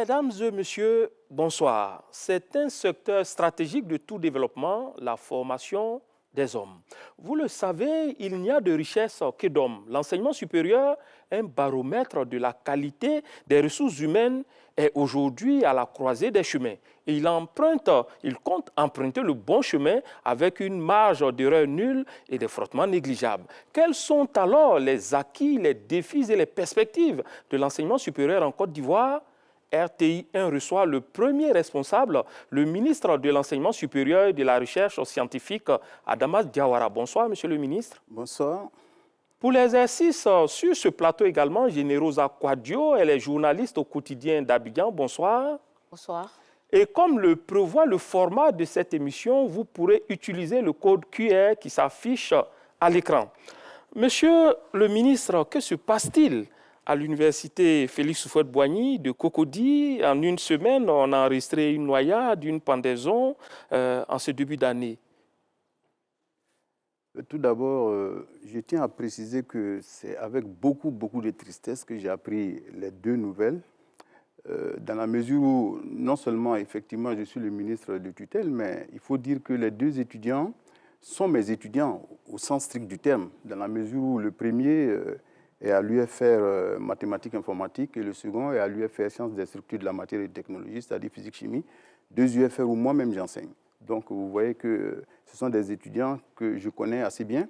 Mesdames et messieurs, bonsoir. C'est un secteur stratégique de tout développement, la formation des hommes. Vous le savez, il n'y a de richesse que d'hommes. L'enseignement supérieur, un baromètre de la qualité des ressources humaines, est aujourd'hui à la croisée des chemins. Et il compte emprunter le bon chemin avec une marge d'erreur nulle et des frottements négligeables. Quels sont alors les acquis, les défis et les perspectives de l'enseignement supérieur en Côte d'Ivoire? RTI 1 reçoit le premier responsable, le ministre de l'Enseignement supérieur et de la Recherche scientifique, Adama Diawara. Bonsoir, monsieur le ministre. Bonsoir. Pour l'exercice sur ce plateau également, Générosa Quadio, elle est journaliste au quotidien d'Abidjan. Bonsoir. Bonsoir. Et comme le prévoit le format de cette émission, vous pourrez utiliser le code QR qui s'affiche à l'écran. Monsieur le ministre, que se passe-t-il à l'université Félix Houphouët-Boigny de Cocody? En une semaine, on a enregistré une noyade, une pendaison en ce début d'année. Tout d'abord, je tiens à préciser que c'est avec beaucoup de tristesse que j'ai appris les deux nouvelles, dans la mesure où non seulement effectivement je suis le ministre de tutelle, mais il faut dire que les deux étudiants sont mes étudiants au sens strict du terme, dans la mesure où le premier est à l'UFR mathématiques informatiques et le second est à l'UFR sciences des structures de la matière et de technologie, c'est-à-dire physique-chimie, deux UFR où moi-même j'enseigne. Donc vous voyez que ce sont des étudiants que je connais assez bien,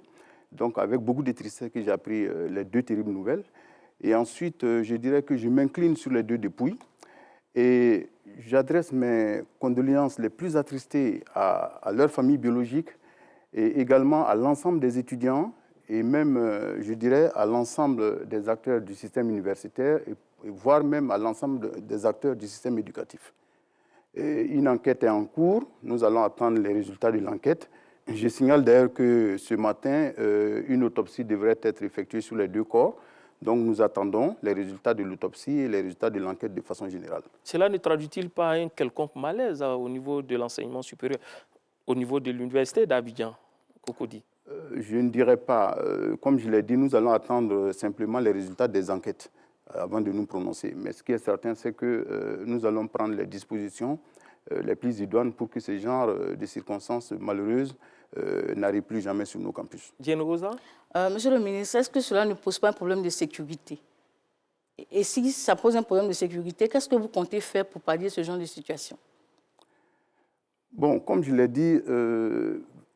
donc avec beaucoup de tristesse que j'ai appris les deux terribles nouvelles. Et ensuite, je dirais que je m'incline sur les deux dépouilles et j'adresse mes condoléances les plus attristées à leur famille biologique et également à l'ensemble des étudiants et même, je dirais, à l'ensemble des acteurs du système universitaire et voire même à l'ensemble des acteurs du système éducatif. Et une enquête est en cours, nous allons attendre les résultats de l'enquête. Je signale d'ailleurs que ce matin, une autopsie devrait être effectuée sur les deux corps. Donc nous attendons les résultats de l'autopsie et les résultats de l'enquête de façon générale. Cela ne traduit-il pas un quelconque malaise au niveau de l'enseignement supérieur, au niveau de l'université d'Abidjan, Cocody? Je ne dirais pas. Comme je l'ai dit, nous allons attendre simplement les résultats des enquêtes avant de nous prononcer. Mais ce qui est certain, c'est que nous allons prendre les dispositions les plus idoines pour que ce genre de circonstances malheureuses n'arrivent plus jamais sur nos campus. Générosa? Monsieur le ministre, est-ce que cela ne pose pas un problème de sécurité? Et si ça pose un problème de sécurité, qu'est-ce que vous comptez faire pour pallier ce genre de situation? Bon, comme je l'ai dit,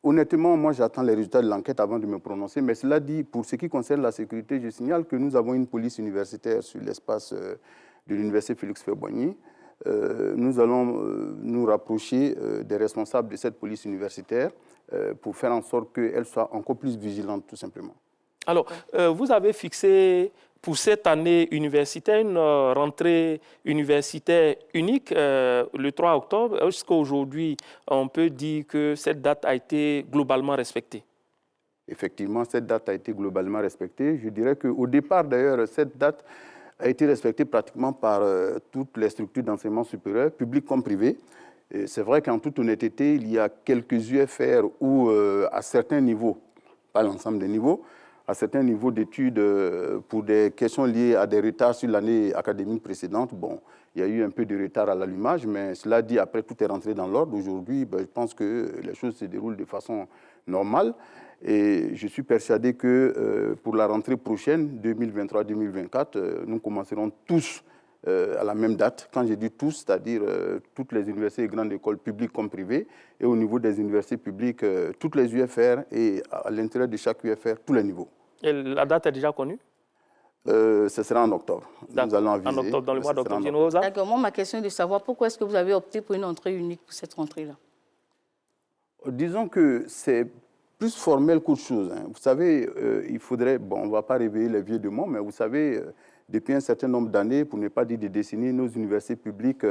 honnêtement, moi j'attends les résultats de l'enquête avant de me prononcer. Mais cela dit, pour ce qui concerne la sécurité, je signale que nous avons une police universitaire sur l'espace de l'université Félix Houphouët-Boigny. Nous allons nous rapprocher des responsables de cette police universitaire pour faire en sorte qu'elle soit encore plus vigilante, tout simplement. Alors, vous avez fixé pour cette année universitaire une rentrée universitaire unique le 3 octobre. Est-ce qu'aujourd'hui, on peut dire que cette date a été globalement respectée? Effectivement, cette date a été globalement respectée. Je dirais qu'au départ, d'ailleurs, cette date a été respectée pratiquement par toutes les structures d'enseignement supérieur, publiques comme privées. C'est vrai qu'en toute honnêteté, il y a quelques UFR où, à certains niveaux, pas l'ensemble des niveaux, à certains niveaux d'études, pour des questions liées à des retards sur l'année académique précédente, bon, il y a eu un peu de retard à l'allumage, mais cela dit, après, tout est rentré dans l'ordre. Aujourd'hui, je pense que les choses se déroulent de façon normale. Et je suis persuadé que pour la rentrée prochaine, 2023-2024, nous commencerons tous à la même date. Quand je dis tous, c'est-à-dire toutes les universités et grandes écoles publiques comme privées, et au niveau des universités publiques, toutes les UFR et à l'intérieur de chaque UFR, tous les niveaux. Et la date est déjà connue? Ce sera en octobre. Nous allons aviser. En octobre, dans le mois d'octobre. D'accord, moi, ma question est de savoir pourquoi est-ce que vous avez opté pour une entrée unique pour cette rentrée-là? Disons que c'est plus formel qu'autre chose. Vous savez, il faudrait, bon, on ne va pas réveiller les vieux démons, mais vous savez, depuis un certain nombre d'années, pour ne pas dire des décennies, nos universités publiques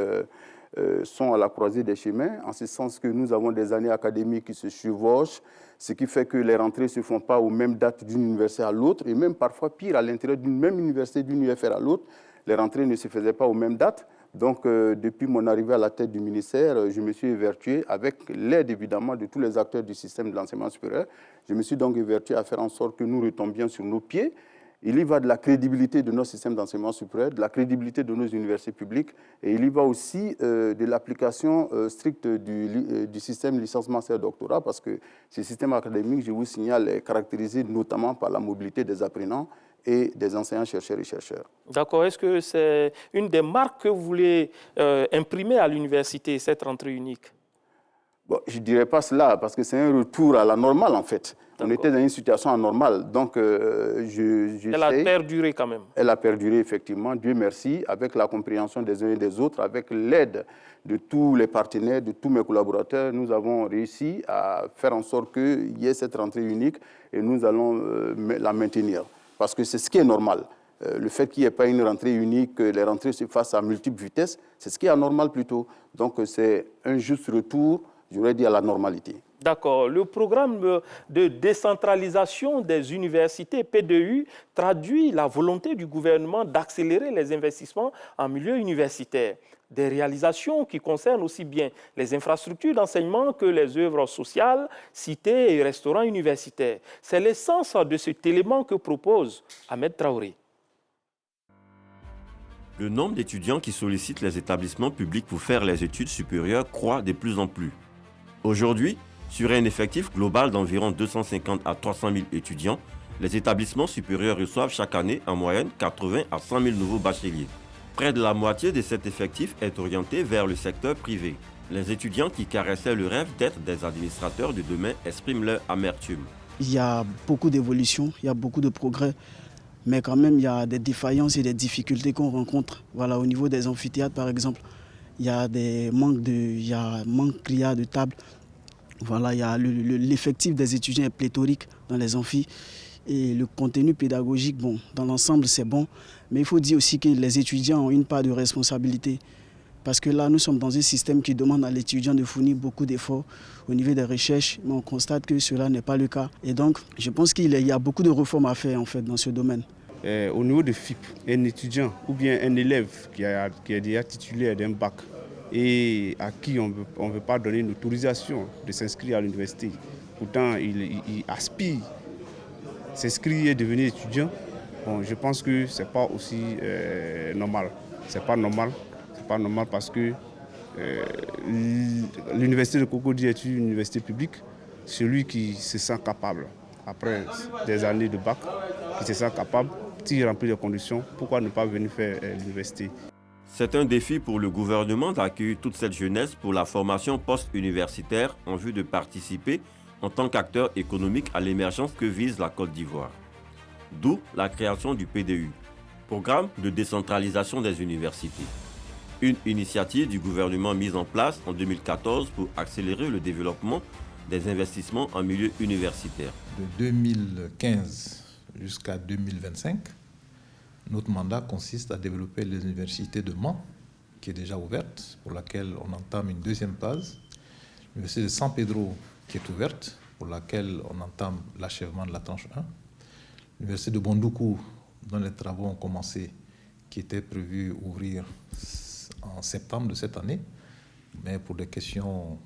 sont à la croisée des chemins, en ce sens que nous avons des années académiques qui se chevauchent, ce qui fait que les rentrées ne se font pas aux mêmes dates d'une université à l'autre, et même parfois pire, à l'intérieur d'une même université, d'une UFR à l'autre, les rentrées ne se faisaient pas aux mêmes dates. Donc, depuis mon arrivée à la tête du ministère, je me suis évertué, avec l'aide évidemment de tous les acteurs du système de l'enseignement supérieur, je me suis donc évertué à faire en sorte que nous retombions sur nos pieds Il y va de la crédibilité de nos systèmes d'enseignement supérieur, de la crédibilité de nos universités publiques, et il y va aussi de l'application stricte du système licence master doctorat, parce que ce système académique, je vous signale, est caractérisé notamment par la mobilité des apprenants et des enseignants, chercheurs et chercheurs. D'accord. Est-ce que c'est une des marques que vous voulez imprimer à l'université, cette rentrée unique? Bon, je ne dirais pas cela, parce que c'est un retour à la normale, en fait. On était dans une situation anormale, donc Elle a perduré quand même. Elle a perduré, effectivement, Dieu merci, avec la compréhension des uns et des autres, avec l'aide de tous les partenaires, de tous mes collaborateurs. Nous avons réussi à faire en sorte qu'il y ait cette rentrée unique et nous allons la maintenir. Parce que c'est ce qui est normal. Le fait qu'il n'y ait pas une rentrée unique, que les rentrées se fassent à multiples vitesses, c'est ce qui est anormal plutôt. Donc c'est un juste retour, j'aurais dit, à la normalité. D'accord. Le programme de décentralisation des universités, PDU, traduit la volonté du gouvernement d'accélérer les investissements en milieu universitaire. Des réalisations qui concernent aussi bien les infrastructures d'enseignement que les œuvres sociales, cités et restaurants universitaires. C'est l'essence de cet élément que propose Ahmed Traoré. Le nombre d'étudiants qui sollicitent les établissements publics pour faire les études supérieures croît de plus en plus. Aujourd'hui, sur un effectif global d'environ 250 à 300 000 étudiants, les établissements supérieurs reçoivent chaque année en moyenne 80 à 100 000 nouveaux bacheliers. Près de la moitié de cet effectif est orienté vers le secteur privé. Les étudiants qui caressaient le rêve d'être des administrateurs de demain expriment leur amertume. Il y a beaucoup d'évolutions, il y a beaucoup de progrès, mais quand même il y a des défaillances et des difficultés qu'on rencontre. Voilà, au niveau des amphithéâtres par exemple, il y a des manques criards de tables. Voilà, il y a l'effectif des étudiants est pléthorique dans les amphis et le contenu pédagogique, bon, dans l'ensemble c'est bon, mais il faut dire aussi que les étudiants ont une part de responsabilité parce que là nous sommes dans un système qui demande à l'étudiant de fournir beaucoup d'efforts au niveau des recherches, mais on constate que cela n'est pas le cas et donc je pense qu'il y a beaucoup de réformes à faire en fait dans ce domaine. Au niveau de FIP, un étudiant ou bien un élève qui est déjà titulaire d'un bac et à qui on ne veut pas donner une autorisation de s'inscrire à l'université. Pourtant, il aspire s'inscrire et devenir étudiant. Bon, je pense que ce n'est pas aussi normal. Ce n'est pas normal parce que l'université de Cocody est une université publique. Celui qui se sent capable, après des années de bac, qui se sent capable, s'il remplit les conditions, pourquoi ne pas venir faire l'université? C'est un défi pour le gouvernement d'accueillir toute cette jeunesse pour la formation post-universitaire en vue de participer en tant qu'acteur économique à l'émergence que vise la Côte d'Ivoire. D'où la création du PDU, Programme de décentralisation des universités. Une initiative du gouvernement mise en place en 2014 pour accélérer le développement des investissements en milieu universitaire. De 2015 jusqu'à 2025, notre mandat consiste à développer les universités de Mans, qui est déjà ouverte, pour laquelle on entame une deuxième phase. L'université de San Pedro, qui est ouverte, pour laquelle on entame l'achèvement de la tranche 1. L'université de Bondoukou, dont les travaux ont commencé, qui était prévu ouvrir en septembre de cette année, mais pour des questions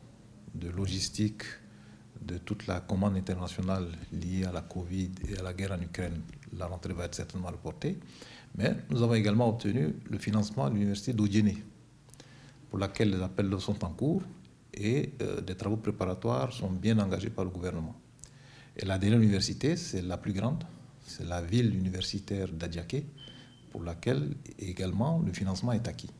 de logistique, de toute la commande internationale liée à la Covid et à la guerre en Ukraine, la rentrée va être certainement reportée. Mais nous avons également obtenu le financement de l'université d'Odiéné, pour laquelle les appels d'offres sont en cours et des travaux préparatoires sont bien engagés par le gouvernement. Et la dernière université, c'est la plus grande, c'est la ville universitaire d'Adiaké, pour laquelle également le financement est acquis.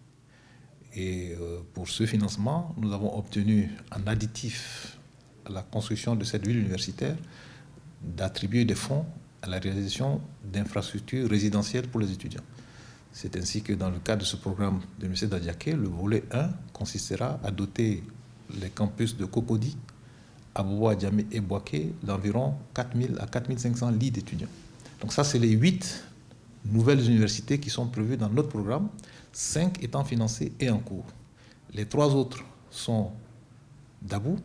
Et pour ce financement, nous avons obtenu un additif à la construction de cette ville universitaire d'attribuer des fonds à la réalisation d'infrastructures résidentielles pour les étudiants. C'est ainsi que dans le cadre de ce programme de l'Université d'Adiaké, le volet 1 consistera à doter les campus de Cocody, Abobo, Djamé et Boaké d'environ 4 000 à 4 500 lits d'étudiants. Donc ça, c'est les 8 nouvelles universités qui sont prévues dans notre programme, 5 étant financées et en cours. Les 3 autres sont Dabou,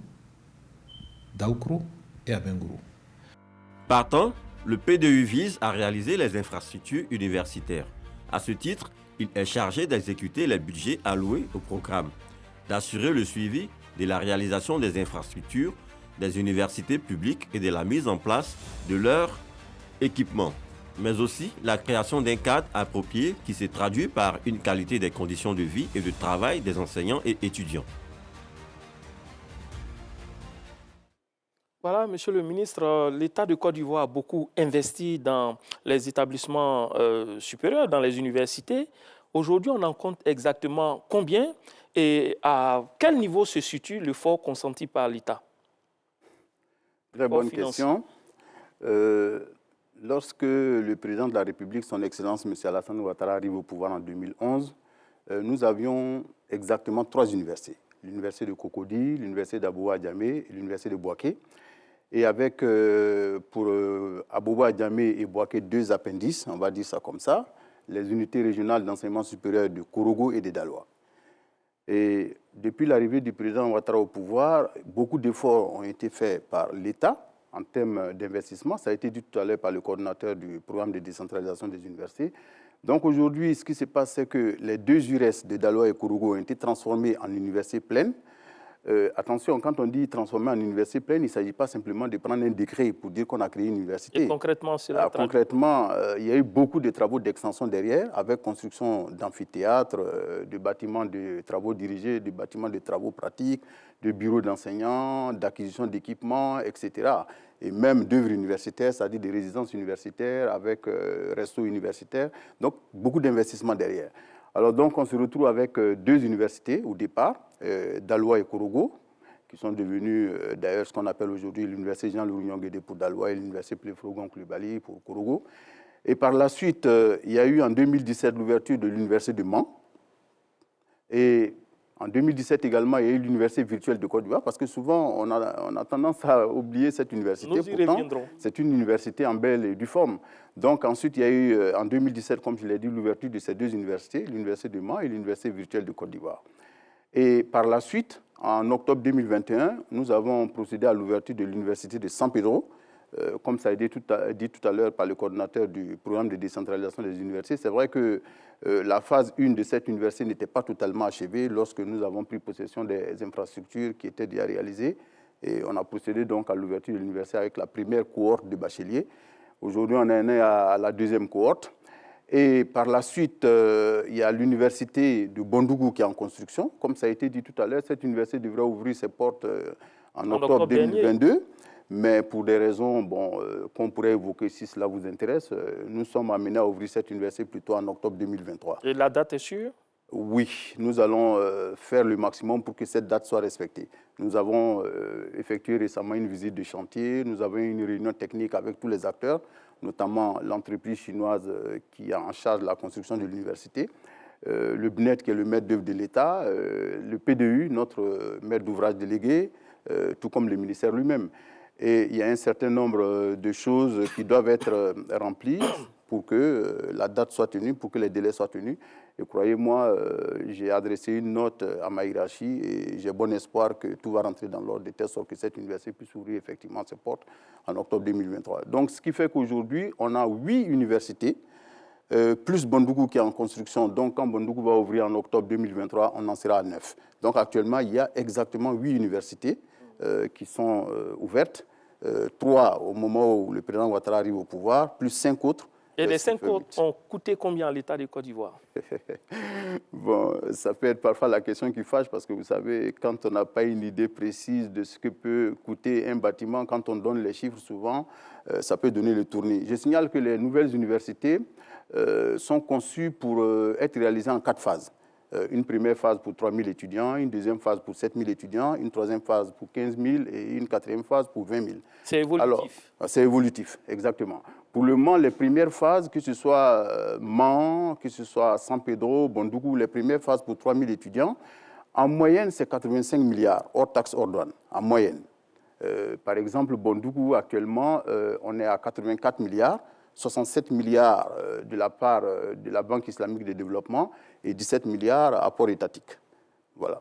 Daoukro et Abengourou. Partant, le PDU vise à réaliser les infrastructures universitaires. À ce titre, il est chargé d'exécuter les budgets alloués au programme, d'assurer le suivi de la réalisation des infrastructures des universités publiques et de la mise en place de leur équipement. mais aussi la création d'un cadre approprié qui se traduit par une qualité des conditions de vie et de travail des enseignants et étudiants. Voilà, Monsieur le ministre, l'État de Côte d'Ivoire a beaucoup investi dans les établissements supérieurs, dans les universités. Aujourd'hui, on en compte exactement combien et à quel niveau se situe l'effort consenti par l'État? Très bonne question. Lorsque le président de la République, son Excellence M. Alassane Ouattara, arrive au pouvoir en 2011, nous avions exactement 3 universités. L'université de Cocody, l'université d'Abouba Djamé et l'université de Bouaké. Et avec, pour Abouba Djamé et Bouaké, 2 appendices, on va dire ça comme ça, les unités régionales d'enseignement supérieur de Korogo et de Daloa. Et depuis l'arrivée du président Ouattara au pouvoir, beaucoup d'efforts ont été faits par l'État en termes d'investissement. Ça a été dit tout à l'heure par le coordonnateur du programme de décentralisation des universités. Donc aujourd'hui, ce qui se passe, c'est que les 2 URES de Daloa et Korogo ont été transformés en universités pleines. Attention, quand on dit transformer en université pleine, il ne s'agit pas simplement de prendre un décret pour dire qu'on a créé une université. Et concrètement, concrètement, il y a eu beaucoup de travaux d'extension derrière, avec construction d'amphithéâtres, de bâtiments de travaux dirigés, de bâtiments de travaux pratiques, de bureaux d'enseignants, d'acquisition d'équipements, etc. Et même d'œuvres universitaires, c'est-à-dire des résidences universitaires avec restos universitaires. Donc, beaucoup d'investissements derrière. Alors donc, on se retrouve avec 2 universités au départ, Daloa et Korogo, qui sont devenues d'ailleurs ce qu'on appelle aujourd'hui l'université Jean-Louis Nyonguédé pour Daloa et l'université Pléfrogon Coulibaly pour Korogo. Et par la suite, il y a eu en 2017 l'ouverture de l'université de Mans. Et en 2017 également, il y a eu l'université virtuelle de Côte d'Ivoire, parce que souvent, on a tendance à oublier cette université. Nous y reviendrons. C'est une université en belle et due forme. Donc ensuite, il y a eu en 2017, comme je l'ai dit, l'ouverture de ces 2 universités, l'université de Mans et l'université virtuelle de Côte d'Ivoire. Et par la suite, en octobre 2021, nous avons procédé à l'ouverture de l'université de San Pedro, comme ça a été dit tout à l'heure par le coordonnateur du programme de décentralisation des universités. C'est vrai que la phase 1 de cette université n'était pas totalement achevée lorsque nous avons pris possession des infrastructures qui étaient déjà réalisées. Et on a procédé donc à l'ouverture de l'université avec la première cohorte de bacheliers. Aujourd'hui, on en est à la 2e cohorte. Et par la suite, il y a l'université de Bondougou qui est en construction. Comme ça a été dit tout à l'heure, cette université devrait ouvrir ses portes en octobre 2022. Mais pour des raisons qu'on pourrait évoquer si cela vous intéresse, nous sommes amenés à ouvrir cette université plutôt en octobre 2023. Et la date est sûre? Oui, nous allons faire le maximum pour que cette date soit respectée. Nous avons effectué récemment une visite de chantier, nous avons eu une réunion technique avec tous les acteurs, notamment l'entreprise chinoise qui est en charge de la construction de l'université, le BNET qui est le maître d'œuvre de l'État, le PDU, notre maître d'ouvrage délégué, tout comme le ministère lui-même. Et il y a un certain nombre de choses qui doivent être remplies pour que la date soit tenue, pour que les délais soient tenus. Et croyez-moi, j'ai adressé une note à ma hiérarchie et j'ai bon espoir que tout va rentrer dans l'ordre de telle sorte que cette université puisse ouvrir effectivement ses portes en octobre 2023. Donc, ce qui fait qu'aujourd'hui, on a 8 universités, plus Bondougou qui est en construction. Donc, quand Bondougou va ouvrir en octobre 2023, on en sera à 9. Donc, actuellement, il y a exactement 8 universités qui sont ouvertes. 3 au moment où le président Ouattara arrive au pouvoir, plus 5 autres. Et les 5 autres ont coûté combien à l'État de Côte d'Ivoire? Bon, ça peut être parfois la question qui fâche parce que vous savez, quand on n'a pas une idée précise de ce que peut coûter un bâtiment, quand on donne les chiffres souvent, ça peut donner le tournis. Je signale que les nouvelles universités sont conçues pour être réalisées en 4 phases. Une première phase pour 3 000 étudiants, une deuxième phase pour 7 000 étudiants, une troisième phase pour 15 000 et une quatrième phase pour 20 000. C'est évolutif. Alors, c'est évolutif, exactement. Pour le moment, les premières phases, que ce soit Mans, que ce soit San Pedro, Bondougou, les premières phases pour 3 000 étudiants, en moyenne, c'est 85 milliards, hors taxes, hors douane, en moyenne. Par exemple, Bondougou, actuellement, on est à 84 milliards, 67 milliards de la part de la Banque islamique de développement et 17 milliards apport étatique. Voilà.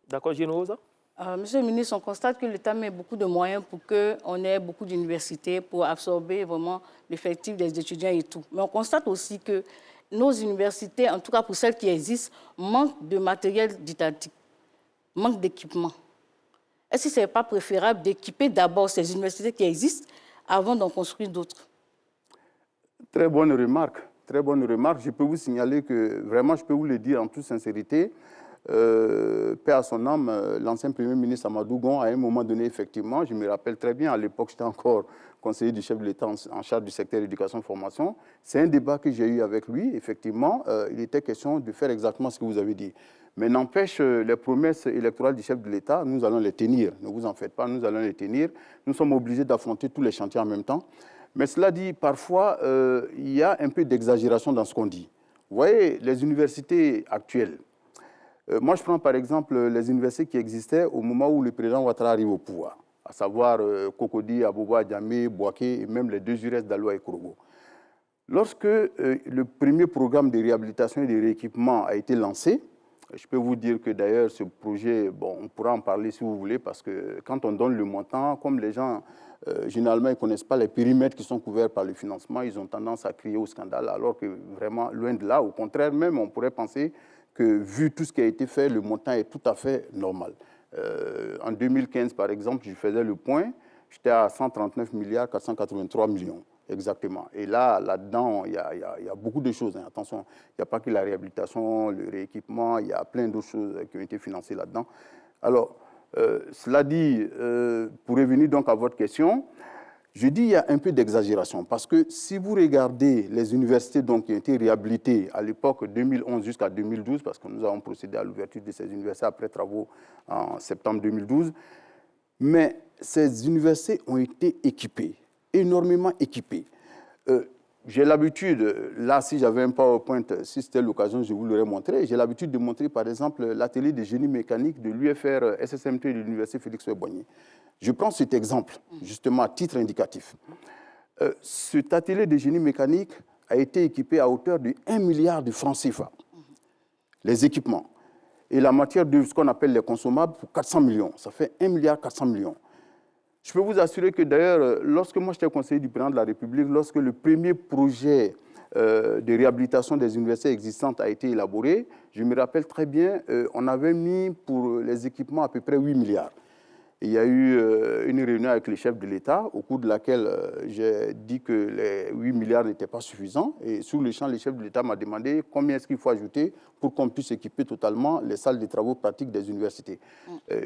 D'accord, Générosa? Monsieur le ministre, on constate que l'État met beaucoup de moyens pour qu'on ait beaucoup d'universités, pour absorber vraiment l'effectif des étudiants et tout. Mais on constate aussi que nos universités, en tout cas pour celles qui existent, manquent de matériel didactique, manquent d'équipement. Est-ce que ce n'est pas préférable d'équiper d'abord ces universités qui existent avant d'en construire d'autres? Très bonne remarque. Très bonne remarque. Je peux vous signaler que, vraiment, je peux vous le dire en toute sincérité, paix à son âme, l'ancien Premier ministre Amadou Gon, à un moment donné, effectivement, je me rappelle très bien, à l'époque, j'étais encore conseiller du chef de l'État en charge du secteur éducation-formation. C'est un débat que j'ai eu avec lui. Effectivement, il était question de faire exactement ce que vous avez dit. Mais n'empêche, les promesses électorales du chef de l'État, nous allons les tenir. Ne vous en faites pas, nous allons les tenir. Nous sommes obligés d'affronter tous les chantiers en même temps. Mais cela dit, parfois, il y a un peu d'exagération dans ce qu'on dit. Vous voyez, les universités actuelles, moi je prends par exemple les universités qui existaient au moment où le président Ouattara arrive au pouvoir, à savoir Cocody, Abobo, Diamé, Bouaké et même les deux URS d'Aloua et Korogo. Lorsque le premier programme de réhabilitation et de rééquipement a été lancé, je peux vous dire que d'ailleurs ce projet, bon, on pourra en parler si vous voulez, parce que quand on donne le montant, comme les gens généralement ils ne connaissent pas les périmètres qui sont couverts par le financement, ils ont tendance à crier au scandale, alors que vraiment loin de là, au contraire même, on pourrait penser que vu tout ce qui a été fait, le montant est tout à fait normal. En 2015, par exemple, je faisais le point, j'étais à 139 milliards 483 millions, exactement. Et là, là-dedans, il y a beaucoup de choses. Hein. Attention, il n'y a pas que la réhabilitation, le rééquipement, il y a plein d'autres choses qui ont été financées là-dedans. Alors, cela dit, pour revenir donc à votre question, je dis qu'il y a un peu d'exagération parce que si vous regardez les universités donc, qui ont été réhabilitées à l'époque 2011 jusqu'à 2012, parce que nous avons procédé à l'ouverture de ces universités après travaux en septembre 2012, mais ces universités ont été équipées, énormément équipées. J'ai l'habitude, là si j'avais un PowerPoint, si c'était l'occasion, je vous l'aurais montré, j'ai l'habitude de montrer par exemple l'atelier de génie mécanique de l'UFR SSMT de l'université Félix-Houphouët-Boigny. Je prends cet exemple, justement, à titre indicatif. Cet atelier de génie mécanique a été équipé à hauteur de 1 milliard de francs CFA, les équipements. Et la matière de ce qu'on appelle les consommables, pour 400 millions. Ça fait 1 milliard 400 millions. Je peux vous assurer que d'ailleurs, lorsque moi j'étais conseiller du président de la République, lorsque le premier projet de réhabilitation des universités existantes a été élaboré, je me rappelle très bien, on avait mis pour les équipements à peu près 8 milliards. Il y a eu une réunion avec le chef de l'État, au cours de laquelle j'ai dit que les 8 milliards n'étaient pas suffisants. Et sur le champ, le chef de l'État m'a demandé combien est-ce qu'il faut ajouter pour qu'on puisse équiper totalement les salles de travaux pratiques des universités.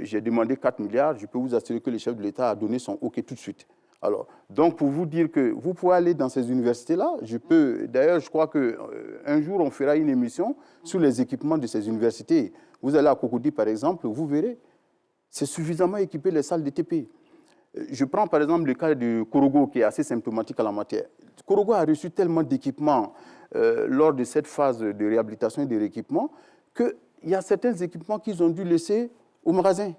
J'ai demandé 4 milliards. Je peux vous assurer que le chef de l'État a donné son OK tout de suite. Alors, donc, pour vous dire que vous pouvez aller dans ces universités-là, d'ailleurs, je crois qu'un jour, on fera une émission sur les équipements de ces universités. Vous allez à Cocody, par exemple, vous verrez. C'est suffisamment équipé les salles de TP. Je prends par exemple le cas de Korogo qui est assez symptomatique à la matière. Korogo a reçu tellement d'équipements lors de cette phase de réhabilitation et de rééquipement qu'il y a certains équipements qu'ils ont dû laisser au magasin.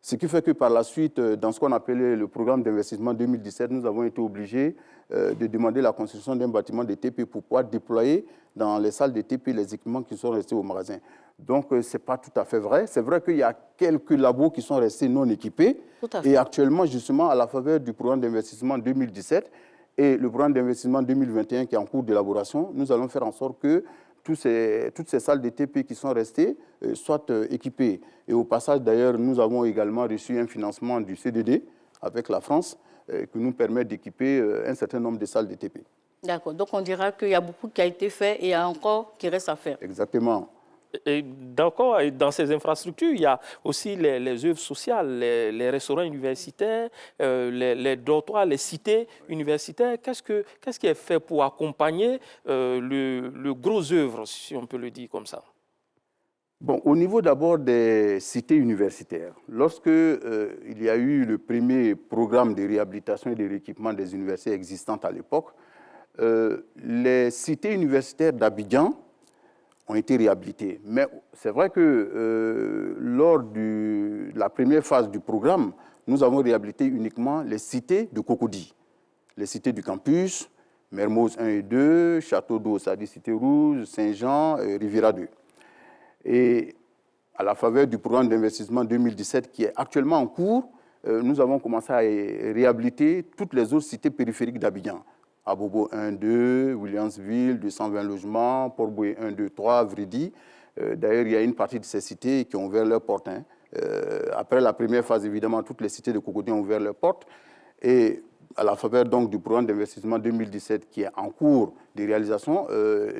Ce qui fait que par la suite, dans ce qu'on appelait le programme d'investissement 2017, nous avons été obligés de demander la construction d'un bâtiment de TP pour pouvoir déployer dans les salles de TP les équipements qui sont restés au magasin. Donc, ce n'est pas tout à fait vrai. C'est vrai qu'il y a quelques labos qui sont restés non équipés. Et actuellement, justement, à la faveur du programme d'investissement 2017 et le programme d'investissement 2021 qui est en cours d'élaboration, nous allons faire en sorte que toutes ces salles de TP qui sont restées soient équipées. Et au passage, d'ailleurs, nous avons également reçu un financement du CDD avec la France qui nous permet d'équiper un certain nombre de salles de TP. D'accord. Donc, on dira qu'il y a beaucoup qui a été fait et il y a encore qui reste à faire. Exactement. D'accord, dans ces infrastructures, il y a aussi les œuvres sociales, les restaurants universitaires, les dortoirs, les cités universitaires. Qu'est-ce qui est fait pour accompagner le gros œuvre, si on peut le dire comme ça? Bon, au niveau d'abord des cités universitaires, lorsque il y a eu le premier programme de réhabilitation et de rééquipement des universités existantes à l'époque, les cités universitaires d'Abidjan ont été réhabilités. Mais c'est vrai que lors de la première phase du programme, nous avons réhabilité uniquement les cités de Cocody, les cités du campus, Mermoz 1 et 2, Château d'Eau, c'est-à-dire Cité Rouge, Saint-Jean, Riviera 2. Et à la faveur du programme d'investissement 2017 qui est actuellement en cours, nous avons commencé à réhabiliter toutes les autres cités périphériques d'Abidjan. Abobo 1, 2, Williamsville, 220 logements, Port-Boué 1, 2, 3, Vridi. D'ailleurs, il y a une partie de ces cités qui ont ouvert leurs portes. Après la première phase, évidemment, toutes les cités de Cocody ont ouvert leurs portes. Et à la faveur donc, du programme d'investissement 2017 qui est en cours de réalisation,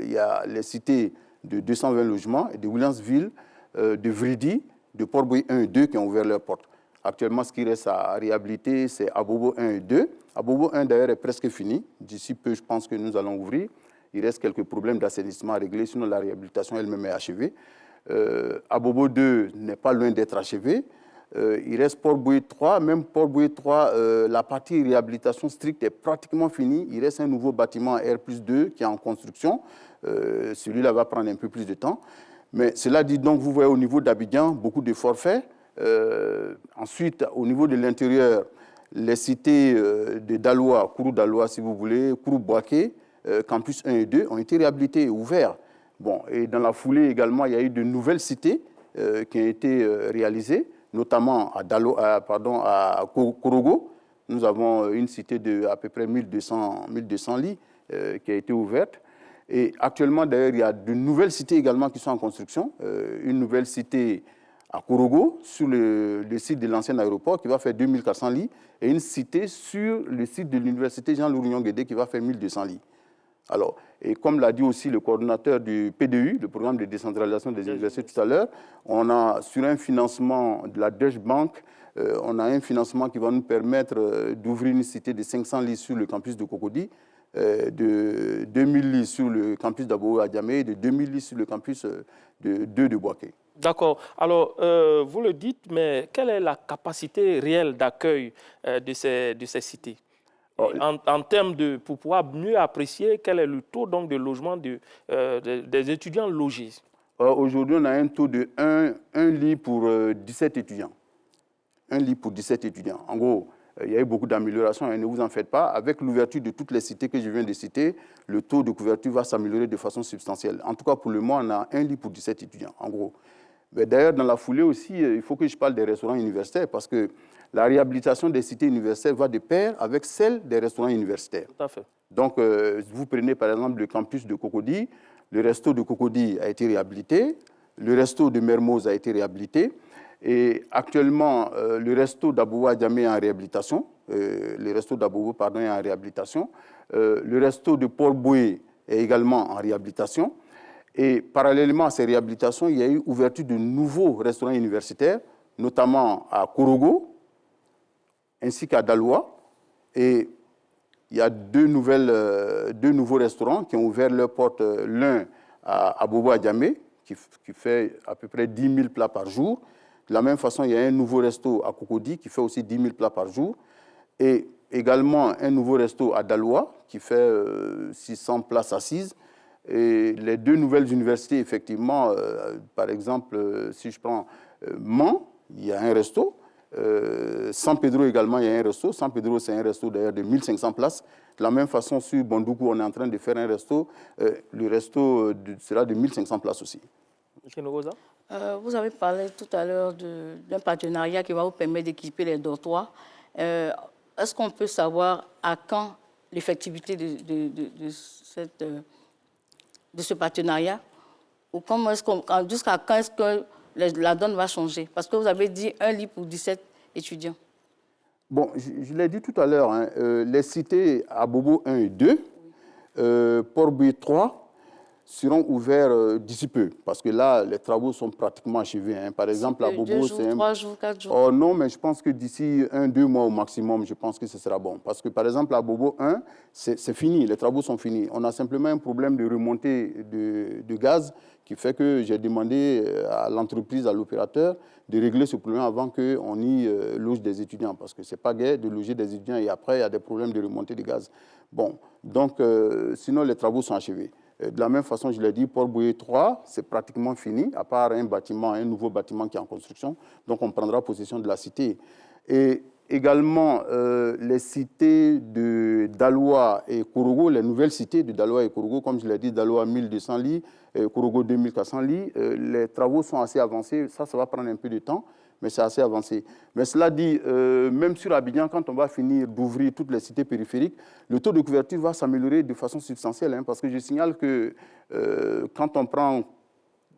il y a les cités de 220 logements et de Williamsville, de Vridi, de Port-Bouilly 1 et 2 qui ont ouvert leurs portes. Actuellement, ce qui reste à réhabiliter, c'est Abobo 1 et 2. Abobo 1, d'ailleurs, est presque fini. D'ici peu, je pense que nous allons ouvrir. Il reste quelques problèmes d'assainissement à régler, sinon la réhabilitation elle-même est achevée. Abobo 2 n'est pas loin d'être achevé. Il reste Port-Bouilly 3. Même Port-Bouilly 3, la partie réhabilitation stricte est pratiquement finie. Il reste un nouveau bâtiment R+2 qui est en construction. Celui-là va prendre un peu plus de temps. Mais cela dit donc, vous voyez au niveau d'Abidjan, beaucoup de forfaits. Ensuite, au niveau de l'intérieur, les cités de Daloa, Kourou Daloa si vous voulez, Kourou Boaké, Campus 1 et 2 ont été réhabilités et ouverts. Bon, et dans la foulée également, il y a eu de nouvelles cités qui ont été réalisées, notamment à Korogo. Nous avons une cité de à peu près 1200 lits qui a été ouverte. Et actuellement, d'ailleurs, il y a de nouvelles cités également qui sont en construction. Une nouvelle cité à Korogo, sur le site de l'ancien aéroport, qui va faire 2400 lits, et une cité sur le site de l'université Jean-Louis Nyong'Guédé, qui va faire 1200 lits. Alors, et comme l'a dit aussi le coordonnateur du PDU, le programme de décentralisation des universités tout à l'heure, on a sur un financement de la Deutsche Bank, on a un financement qui va nous permettre d'ouvrir une cité de 500 lits sur le campus de Cocody, de 2000 lits sur le campus d'Abo Adjamé et de 2000 lits sur le campus de Boaké. D'accord. Alors, vous le dites, mais quelle est la capacité réelle d'accueil de ces cités? En termes de, pour pouvoir mieux apprécier quel est le taux donc, de logement des étudiants logés. Aujourd'hui, on a un taux de 1 lit pour 17 étudiants. 1 lit pour 17 étudiants. En gros, il y a eu beaucoup d'améliorations, et ne vous en faites pas. Avec l'ouverture de toutes les cités que je viens de citer, le taux de couverture va s'améliorer de façon substantielle. En tout cas, pour le moment, on a 1 lit pour 17 étudiants, en gros. D'ailleurs, dans la foulée aussi, il faut que je parle des restaurants universitaires, parce que la réhabilitation des cités universitaires va de pair avec celle des restaurants universitaires. Tout à fait. Donc, vous prenez par exemple le campus de Cocody, le resto de Cocody a été réhabilité, le resto de Mermoz a été réhabilité, et actuellement, le resto d'Abou Adjamé est en réhabilitation, le resto d'Abou, pardon, est en réhabilitation, le resto de Port-Bouilly est également en réhabilitation, et parallèlement à ces réhabilitations, il y a eu ouverture de nouveaux restaurants universitaires, notamment à Korogo, ainsi qu'à Daloa. Et il y a deux nouveaux restaurants qui ont ouvert leurs portes, l'un à Bobo Adjamé, qui fait à peu près 10 000 plats par jour. De la même façon, il y a un nouveau resto à Cocody qui fait aussi 10 000 plats par jour. Et également un nouveau resto à Daloa qui fait 600 places assises. Et les deux nouvelles universités, effectivement, par exemple, si je prends Mans, il y a un resto. San Pedro également, il y a un resto. San Pedro, c'est un resto d'ailleurs de 1500 places. De la même façon, sur Bondoukou, on est en train de faire un resto. Le resto sera de 1500 places aussi. M. Nogoza? Vous avez parlé tout à l'heure d'un partenariat qui va vous permettre d'équiper les dortoirs. Est-ce qu'on peut savoir à quand l'effectivité de ce partenariat? Ou jusqu'à quand est-ce que la donne va changer? Parce que vous avez dit 1 lit pour 17 étudiants. Bon, je l'ai dit tout à l'heure, hein, les cités à Bobo 1 et 2, Port-Bouilly 3, seront ouverts d'ici peu, parce que là, les travaux sont pratiquement achevés. Hein. Par exemple, à Bobo, 2 jours, 3 jours, 4 jours. Oh non, mais je pense que d'ici 1-2 mois au maximum, je pense que ce sera bon. Parce que, par exemple, à Bobo 1, c'est fini, les travaux sont finis. On a simplement un problème de remontée de gaz qui fait que j'ai demandé à l'entreprise, à l'opérateur, de régler ce problème avant qu'on y loge des étudiants. Parce que ce n'est pas gai de loger des étudiants et après, il y a des problèmes de remontée de gaz. Bon, donc, sinon, les travaux sont achevés. De la même façon, je l'ai dit, Port-Bouilly 3, c'est pratiquement fini, à part un nouveau bâtiment qui est en construction. Donc, on prendra possession de la cité. Et également, les cités de Daloa et Korogo, les nouvelles cités de Daloa et Korogo, comme je l'ai dit, Daloa 1200 lits, Korogo 2400 lits, les travaux sont assez avancés. Ça va prendre un peu de temps, mais c'est assez avancé. Mais cela dit, même sur Abidjan, quand on va finir d'ouvrir toutes les cités périphériques, le taux de couverture va s'améliorer de façon substantielle. Hein, parce que je signale que quand on prend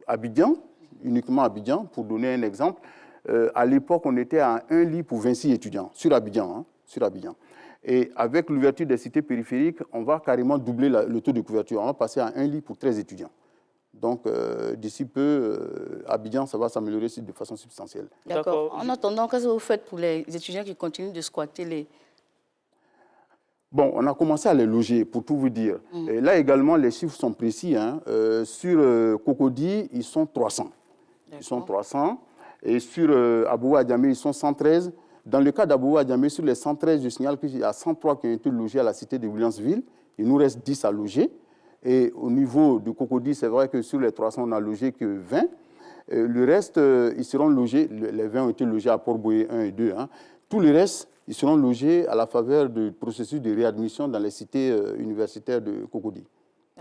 Abidjan, uniquement Abidjan, pour donner un exemple, à l'époque, on était à 1 lit pour 26 étudiants sur Abidjan. Hein, sur Abidjan. Et avec l'ouverture des cités périphériques, on va carrément doubler le taux de couverture. On va passer à 1 lit pour 13 étudiants. Donc, d'ici peu, Abidjan, ça va s'améliorer de façon substantielle. D'accord. En attendant, qu'est-ce que vous faites pour les étudiants qui continuent de squatter les... Bon, on a commencé à les loger, pour tout vous dire. Et là également, les chiffres sont précis. Hein. Sur Cocody, ils sont 300. Ils sont 300. Et sur Abou Adjamé, ils sont 113. Dans le cas d'Abou Adjamé, sur les 113, je signale qu'il y a 103 qui ont été logés à la cité de Williamsville. Il nous reste 10 à loger. Et au niveau de Cocody, c'est vrai que sur les 300, on n'a logé que 20. Le reste, ils seront logés. Les 20 ont été logés à Port-Boué 1 et 2. Hein. Tout le reste, ils seront logés à la faveur du processus de réadmission dans les cités universitaires de Cocody.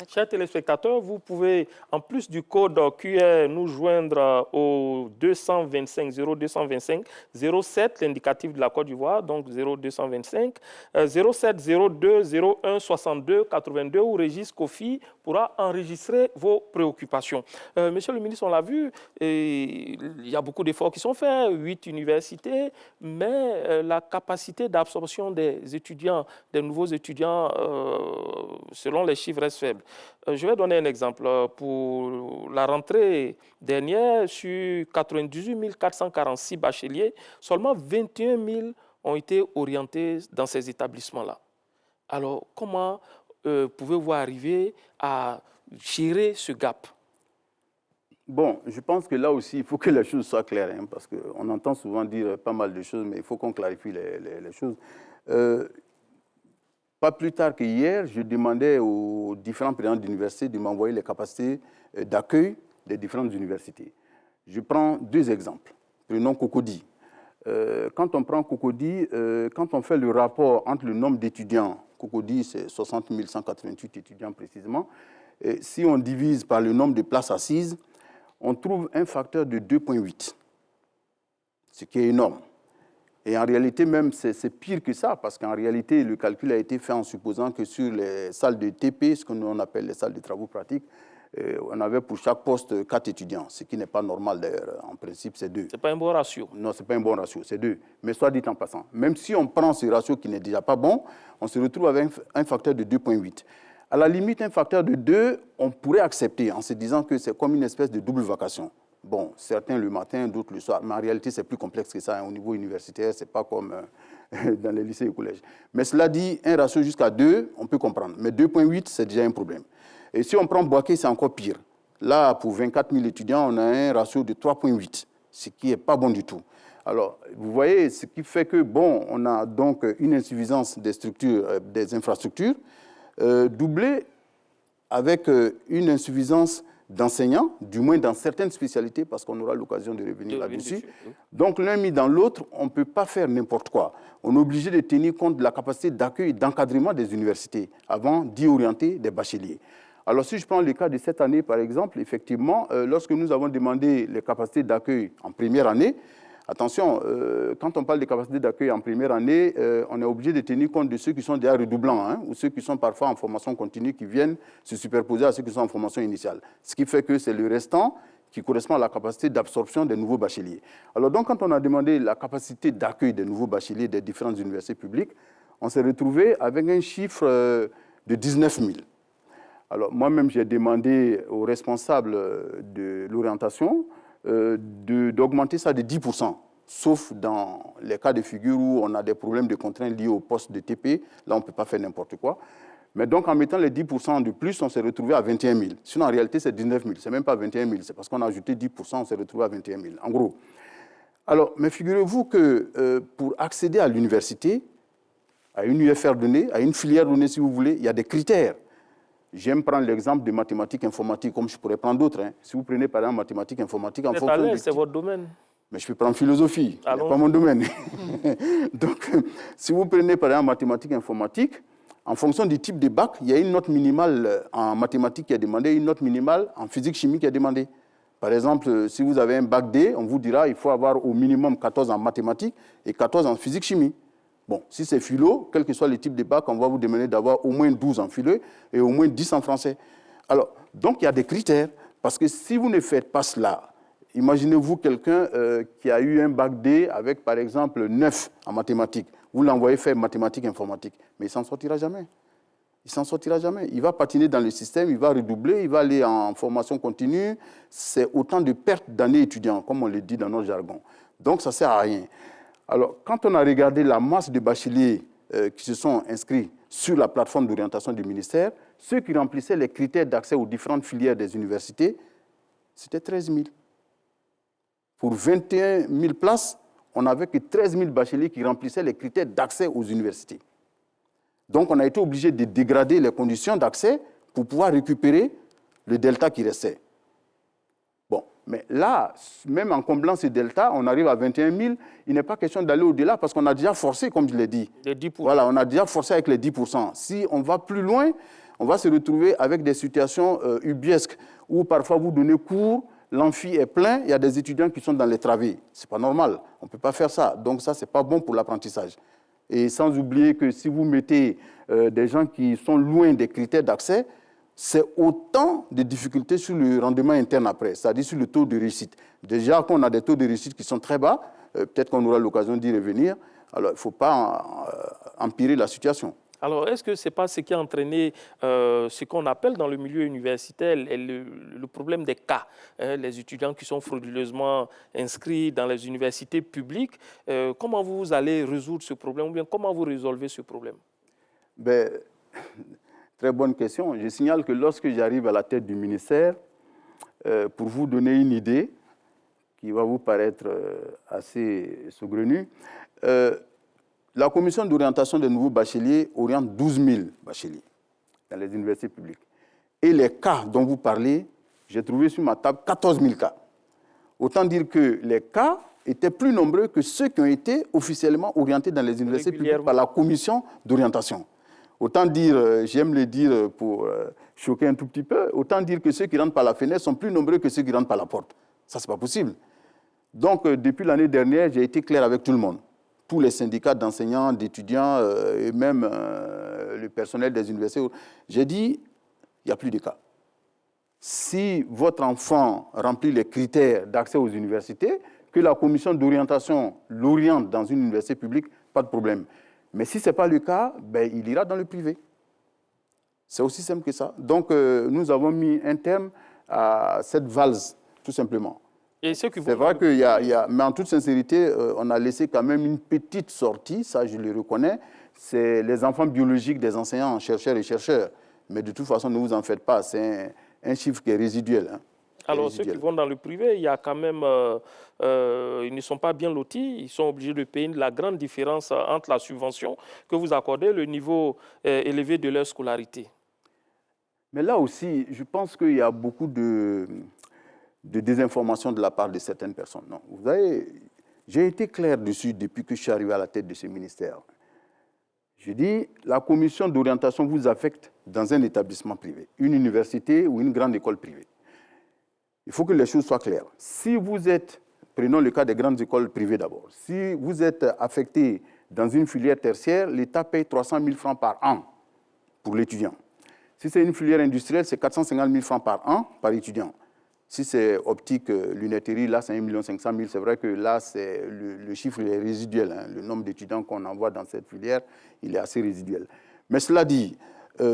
Chers téléspectateurs, vous pouvez, en plus du code QR, nous joindre au 225 0225 07, l'indicatif de la Côte d'Ivoire, donc 0225 07 02 01 62 82, où Régis Kofi pourra enregistrer vos préoccupations. Monsieur le ministre, on l'a vu, il y a beaucoup d'efforts qui sont faits, 8 universités, mais la capacité d'absorption des étudiants, des nouveaux étudiants, selon les chiffres, reste faible. Je vais donner un exemple. Pour la rentrée dernière, sur 98 446 bacheliers, seulement 21 000 ont été orientés dans ces établissements-là. Alors, comment pouvez-vous arriver à gérer ce gap? Bon, je pense que là aussi, il faut que les choses soient claires, hein, parce qu'on entend souvent dire pas mal de choses, mais il faut qu'on clarifie les choses. Pas plus tard qu'hier, je demandais aux différents présidents d'université de m'envoyer les capacités d'accueil des différentes universités. Je prends 2 exemples. Prenons Cocody. Quand on prend Cocody, quand on fait le rapport entre le nombre d'étudiants, Cocody c'est 60 188 étudiants précisément, et si on divise par le nombre de places assises, on trouve un facteur de 2,8, ce qui est énorme. Et en réalité, même, c'est pire que ça, parce qu'en réalité, le calcul a été fait en supposant que sur les salles de TP, ce qu'on appelle les salles de travaux pratiques, on avait pour chaque poste 4 étudiants, ce qui n'est pas normal d'ailleurs. En principe, c'est 2. Ce n'est pas un bon ratio. Non, ce n'est pas un bon ratio, c'est 2. Mais soit dit en passant, même si on prend ce ratio qui n'est déjà pas bon, on se retrouve avec un facteur de 2,8. À la limite, un facteur de 2, on pourrait accepter en se disant que c'est comme une espèce de double vacation. Bon, certains le matin, d'autres le soir. Mais en réalité, c'est plus complexe que ça. Au niveau universitaire, ce n'est pas comme dans les lycées et collèges. Mais cela dit, un ratio jusqu'à 2, on peut comprendre. Mais 2,8, c'est déjà un problème. Et si on prend Boaké, c'est encore pire. Là, pour 24 000 étudiants, on a un ratio de 3,8, ce qui n'est pas bon du tout. Alors, vous voyez, ce qui fait que, bon, on a donc une insuffisance des structures, des infrastructures, doublée avec une insuffisance d'enseignants, du moins dans certaines spécialités, parce qu'on aura l'occasion de revenir là-dessus. Donc, l'un mis dans l'autre, on ne peut pas faire n'importe quoi. On est obligé de tenir compte de la capacité d'accueil et d'encadrement des universités avant d'y orienter des bacheliers. Alors, si je prends le cas de cette année, par exemple, effectivement, lorsque nous avons demandé les capacités d'accueil en première année, attention, quand on parle des capacités d'accueil en première année, on est obligé de tenir compte de ceux qui sont déjà redoublants, hein, ou ceux qui sont parfois en formation continue, qui viennent se superposer à ceux qui sont en formation initiale. Ce qui fait que c'est le restant qui correspond à la capacité d'absorption des nouveaux bacheliers. Alors donc, quand on a demandé la capacité d'accueil des nouveaux bacheliers des différentes universités publiques, on s'est retrouvé avec un chiffre de 19 000. Alors moi-même, j'ai demandé aux responsables de l'orientation d'augmenter ça de 10%, sauf dans les cas de figure où on a des problèmes de contraintes liés au poste de TP. Là, on ne peut pas faire n'importe quoi. Mais donc, en mettant les 10% de plus, on s'est retrouvé à 21 000. Sinon, en réalité, c'est 19 000. Ce n'est même pas 21 000. C'est parce qu'on a ajouté 10%, on s'est retrouvé à 21 000, en gros. Alors, mais figurez-vous que pour accéder à l'université, à une UFR donnée, à une filière donnée, si vous voulez, il y a des critères. J'aime prendre l'exemple de mathématiques informatiques, comme je pourrais prendre d'autres. Hein. Si vous prenez par exemple mathématiques informatiques en fonction de... C'est votre domaine. Mais je peux prendre philosophie, ce n'est pas mon domaine. Donc, si vous prenez par exemple mathématiques informatiques, en fonction du type de bac, il y a une note minimale en mathématiques qui est demandée, une note minimale en physique-chimie qui est demandée. Par exemple, si vous avez un bac D, on vous dira qu'il faut avoir au minimum 14 en mathématiques et 14 en physique-chimie. Bon, si c'est philo, quel que soit le type de bac, on va vous demander d'avoir au moins 12 en philo et au moins 10 en français. Alors, donc, il y a des critères, parce que si vous ne faites pas cela, imaginez-vous quelqu'un qui a eu un bac D avec, par exemple, 9 en mathématiques. vous l'envoyez faire mathématiques, informatique, mais il ne s'en sortira jamais. Il ne s'en sortira jamais. Il va patiner dans le système, il va redoubler, il va aller en formation continue. C'est autant de pertes d'années étudiants, comme on le dit dans notre jargon. Donc, ça ne sert à rien. Alors, quand on a regardé la masse de bacheliers qui se sont inscrits sur la plateforme d'orientation du ministère, ceux qui remplissaient les critères d'accès aux différentes filières des universités, c'était 13 000. Pour 21 000 places, on n'avait que 13 000 bacheliers qui remplissaient les critères d'accès aux universités. Donc, on a été obligé de dégrader les conditions d'accès pour pouvoir récupérer le delta qui restait. Bon, mais là, même en comblant ce delta, on arrive à 21 000. Il n'est pas question d'aller au-delà parce qu'on a déjà forcé, comme je l'ai dit. Les 10%. Voilà, on a déjà forcé avec les 10%. Si on va plus loin, on va se retrouver avec des situations ubuesques où parfois vous donnez cours, l'amphi est plein, il y a des étudiants qui sont dans les travées. Ce n'est pas normal, on ne peut pas faire ça. Donc ça, ce n'est pas bon pour l'apprentissage. Et sans oublier que si vous mettez des gens qui sont loin des critères d'accès, c'est autant de difficultés sur le rendement interne après, c'est-à-dire sur le taux de réussite. Déjà qu'on a des taux de réussite qui sont très bas, peut-être qu'on aura l'occasion d'y revenir, alors il ne faut pas empirer la situation. Alors, est-ce que ce n'est pas ce qui a entraîné ce qu'on appelle dans le milieu universitaire le problème des cas, hein, les étudiants qui sont frauduleusement inscrits dans les universités publiques? Comment vous allez résoudre ce problème ou bien comment vous résolvez ce problème? Ben, très bonne question. Je signale que lorsque j'arrive à la tête du ministère, pour vous donner une idée qui va vous paraître assez saugrenue, la commission d'orientation des nouveaux bacheliers oriente 12 000 bacheliers dans les universités publiques. Et les cas dont vous parlez, j'ai trouvé sur ma table 14 000 cas. Autant dire que les cas étaient plus nombreux que ceux qui ont été officiellement orientés dans les universités publiques par la commission d'orientation. Autant dire, j'aime le dire pour choquer un tout petit peu, autant dire que ceux qui rentrent par la fenêtre sont plus nombreux que ceux qui rentrent par la porte. Ça, ce n'est pas possible. Donc, depuis l'année dernière, j'ai été clair avec tout le monde. Tous les syndicats d'enseignants, d'étudiants et même le personnel des universités. J'ai dit, il n'y a plus de cas. Si votre enfant remplit les critères d'accès aux universités, que la commission d'orientation l'oriente dans une université publique, pas de problème. Mais si ce n'est pas le cas, ben, il ira dans le privé. C'est aussi simple que ça. Donc, nous avons mis un terme à cette valse, tout simplement. C'est vrai qu'il y a, mais en toute sincérité, on a laissé quand même une petite sortie, ça je le reconnais, c'est les enfants biologiques des enseignants, chercheurs et chercheurs. Mais de toute façon, ne vous en faites pas, c'est un chiffre qui est résiduel. Hein. Alors, ceux qui vont dans le privé, il y a quand même, ils ne sont pas bien lotis, ils sont obligés de payer la grande différence entre la subvention que vous accordez et le niveau élevé de leur scolarité. Mais là aussi, je pense qu'il y a beaucoup de désinformation de la part de certaines personnes. Non, vous savez, j'ai été clair dessus depuis que je suis arrivé à la tête de ce ministère. Je dis, la commission d'orientation vous affecte dans un établissement privé, une université ou une grande école privée. Il faut que les choses soient claires. Si vous êtes, prenons le cas des grandes écoles privées d'abord, si vous êtes affecté dans une filière tertiaire, l'État paye 300 000 francs par an pour l'étudiant. Si c'est une filière industrielle, c'est 450 000 francs par an par étudiant. Si c'est optique, lunetterie, là, c'est 1 500 000. C'est vrai que là, le chiffre est résiduel. Hein. Le nombre d'étudiants qu'on envoie dans cette filière, il est assez résiduel. Mais cela dit,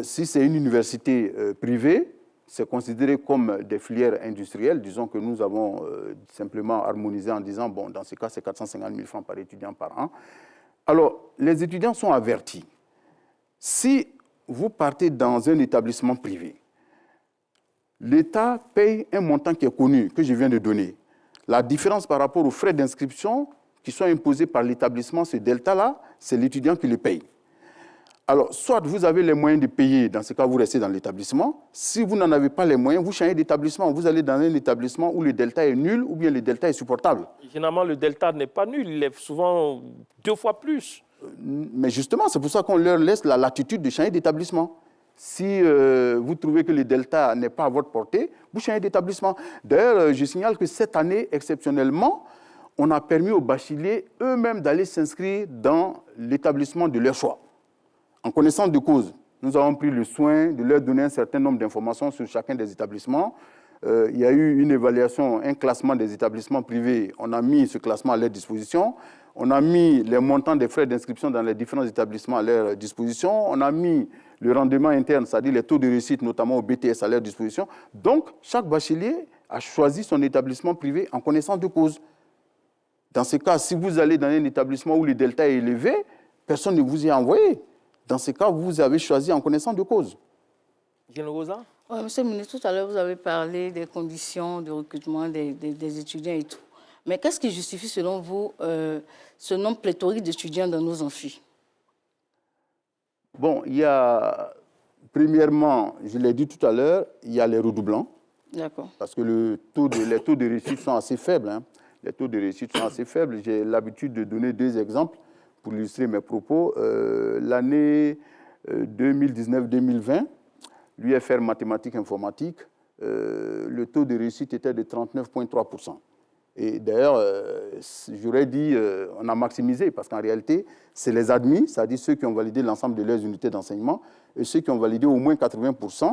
si c'est une université privée, c'est considéré comme des filières industrielles. Disons que nous avons simplement harmonisé en disant, bon, dans ce cas, c'est 450 000 francs par étudiant par an. Alors, les étudiants sont avertis. Si vous partez dans un établissement privé, l'État paye un montant qui est connu, que je viens de donner. La différence par rapport aux frais d'inscription qui sont imposés par l'établissement, ce delta-là, c'est l'étudiant qui le paye. Alors, soit vous avez les moyens de payer, dans ce cas, vous restez dans l'établissement. Si vous n'en avez pas les moyens, vous changez d'établissement. Vous allez dans un établissement où le delta est nul ou bien le delta est supportable. Généralement, le delta n'est pas nul, il est souvent 2 fois plus. Mais justement, c'est pour ça qu'on leur laisse la latitude de changer d'établissement. Si vous trouvez que le delta n'est pas à votre portée, vous changez d'établissement. D'ailleurs, je signale que cette année, exceptionnellement, on a permis aux bacheliers eux-mêmes d'aller s'inscrire dans l'établissement de leur choix. En connaissance de cause, nous avons pris le soin de leur donner un certain nombre d'informations sur chacun des établissements. il y a eu une évaluation, un classement des établissements privés. On a mis ce classement à leur disposition. On a mis les montants des frais d'inscription dans les différents établissements à leur disposition. On a mis le rendement interne, c'est-à-dire les taux de réussite, notamment au BTS, à leur disposition. Donc, chaque bachelier a choisi son établissement privé en connaissance de cause. Dans ce cas, si vous allez dans un établissement où le delta est élevé, personne ne vous y a envoyé. Dans ce cas, vous avez choisi en connaissance de cause. Oui, monsieur le ministre, tout à l'heure, vous avez parlé des conditions de recrutement des étudiants et tout. Mais qu'est-ce qui justifie, selon vous, ce nombre pléthorique d'étudiants dans nos amphis? Bon, il y a, premièrement, je l'ai dit tout à l'heure, il y a les redoublants. D'accord. Parce que les taux de réussite sont assez faibles. Hein. Les taux de réussite sont assez faibles. J'ai l'habitude de donner deux exemples pour illustrer mes propos. L'année 2019-2020, l'UFR mathématiques informatique, le taux de réussite était de 39,3%. Et d'ailleurs, j'aurais dit, on a maximisé, parce qu'en réalité, c'est les admis, c'est-à-dire ceux qui ont validé l'ensemble de leurs unités d'enseignement, et ceux qui ont validé au moins 80%,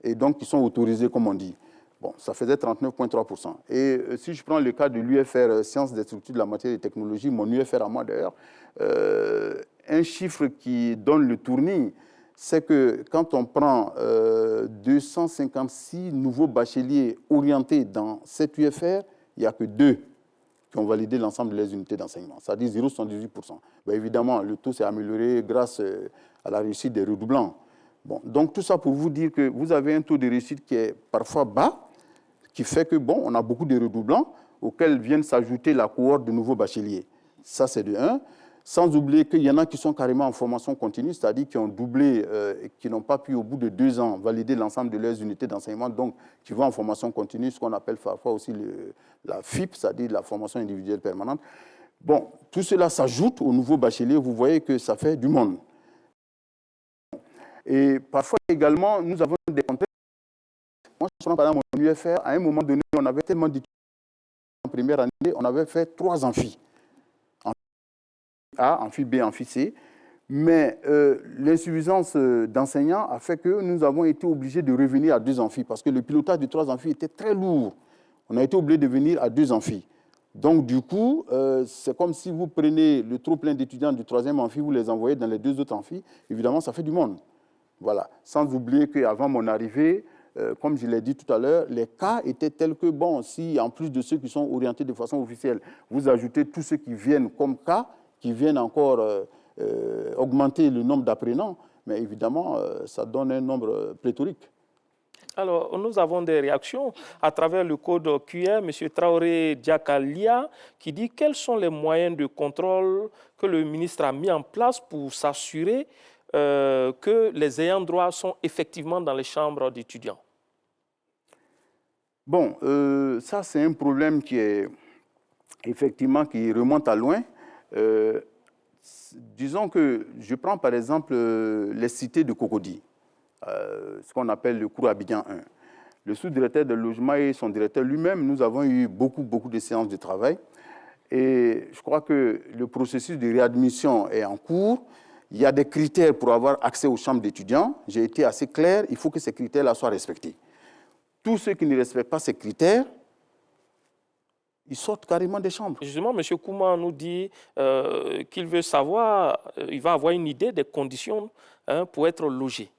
et donc qui sont autorisés, comme on dit. Bon, ça faisait 39,3%. Et si je prends le cas de l'UFR Sciences des structures de la matière et technologie, mon UFR à moi d'ailleurs, un chiffre qui donne le tournis, c'est que quand on prend 256 nouveaux bacheliers orientés dans cette UFR, il n'y a que 2 qui ont validé l'ensemble des unités d'enseignement, c'est-à-dire 0,78%. Ben évidemment, le taux s'est amélioré grâce à la réussite des redoublants. Bon, donc tout ça pour vous dire que vous avez un taux de réussite qui est parfois bas, qui fait que, bon, on a beaucoup de redoublants auxquels viennent s'ajouter la cohorte de nouveaux bacheliers. Ça, c'est de 1. Sans oublier qu'il y en a qui sont carrément en formation continue, c'est-à-dire qui ont doublé et qui n'ont pas pu, au bout de 2 ans, valider l'ensemble de leurs unités d'enseignement, donc qui vont en formation continue, ce qu'on appelle parfois aussi la FIP, c'est-à-dire la formation individuelle permanente. Bon, tout cela s'ajoute aux nouveaux bacheliers, vous voyez que ça fait du monde. Et parfois également, nous avons des contextes. Moi, je prends par exemple mon UFR, à un moment donné, on avait tellement d'étudiants en première année, on avait fait 3 amphis. A, amphi B, amphi C. Mais l'insuffisance d'enseignants a fait que nous avons été obligés de revenir à 2 amphis parce que le pilotage de 3 amphis était très lourd. On a été obligé de venir à 2 amphis. Donc, du coup, c'est comme si vous prenez le trop-plein d'étudiants du 3e amphi, vous les envoyez dans les 2 autres amphis. Évidemment, ça fait du monde. Voilà. Sans oublier qu'avant mon arrivée, comme je l'ai dit tout à l'heure, les cas étaient tels que, bon, si en plus de ceux qui sont orientés de façon officielle, vous ajoutez tous ceux qui viennent comme cas, qui viennent encore augmenter le nombre d'apprenants, mais évidemment, ça donne un nombre pléthorique. Alors, nous avons des réactions à travers le code QR. M. Traoré Diakalia qui dit quels sont les moyens de contrôle que le ministre a mis en place pour s'assurer que les ayants droit sont effectivement dans les chambres d'étudiants. Bon, ça c'est un problème qui est effectivement qui remonte à loin. Disons que je prends par exemple les cités de Cocody, ce qu'on appelle le cours Abidjan 1. Le sous-directeur de logement et son directeur lui-même, nous avons eu beaucoup de séances de travail. Et je crois que le processus de réadmission est en cours. Il y a des critères pour avoir accès aux chambres d'étudiants. J'ai été assez clair, il faut que ces critères-là soient respectés. Tous ceux qui ne respectent pas ces critères, ils sortent carrément des chambres. Justement, M. Kouma nous dit qu'il veut savoir, il va avoir une idée des conditions pour être logé.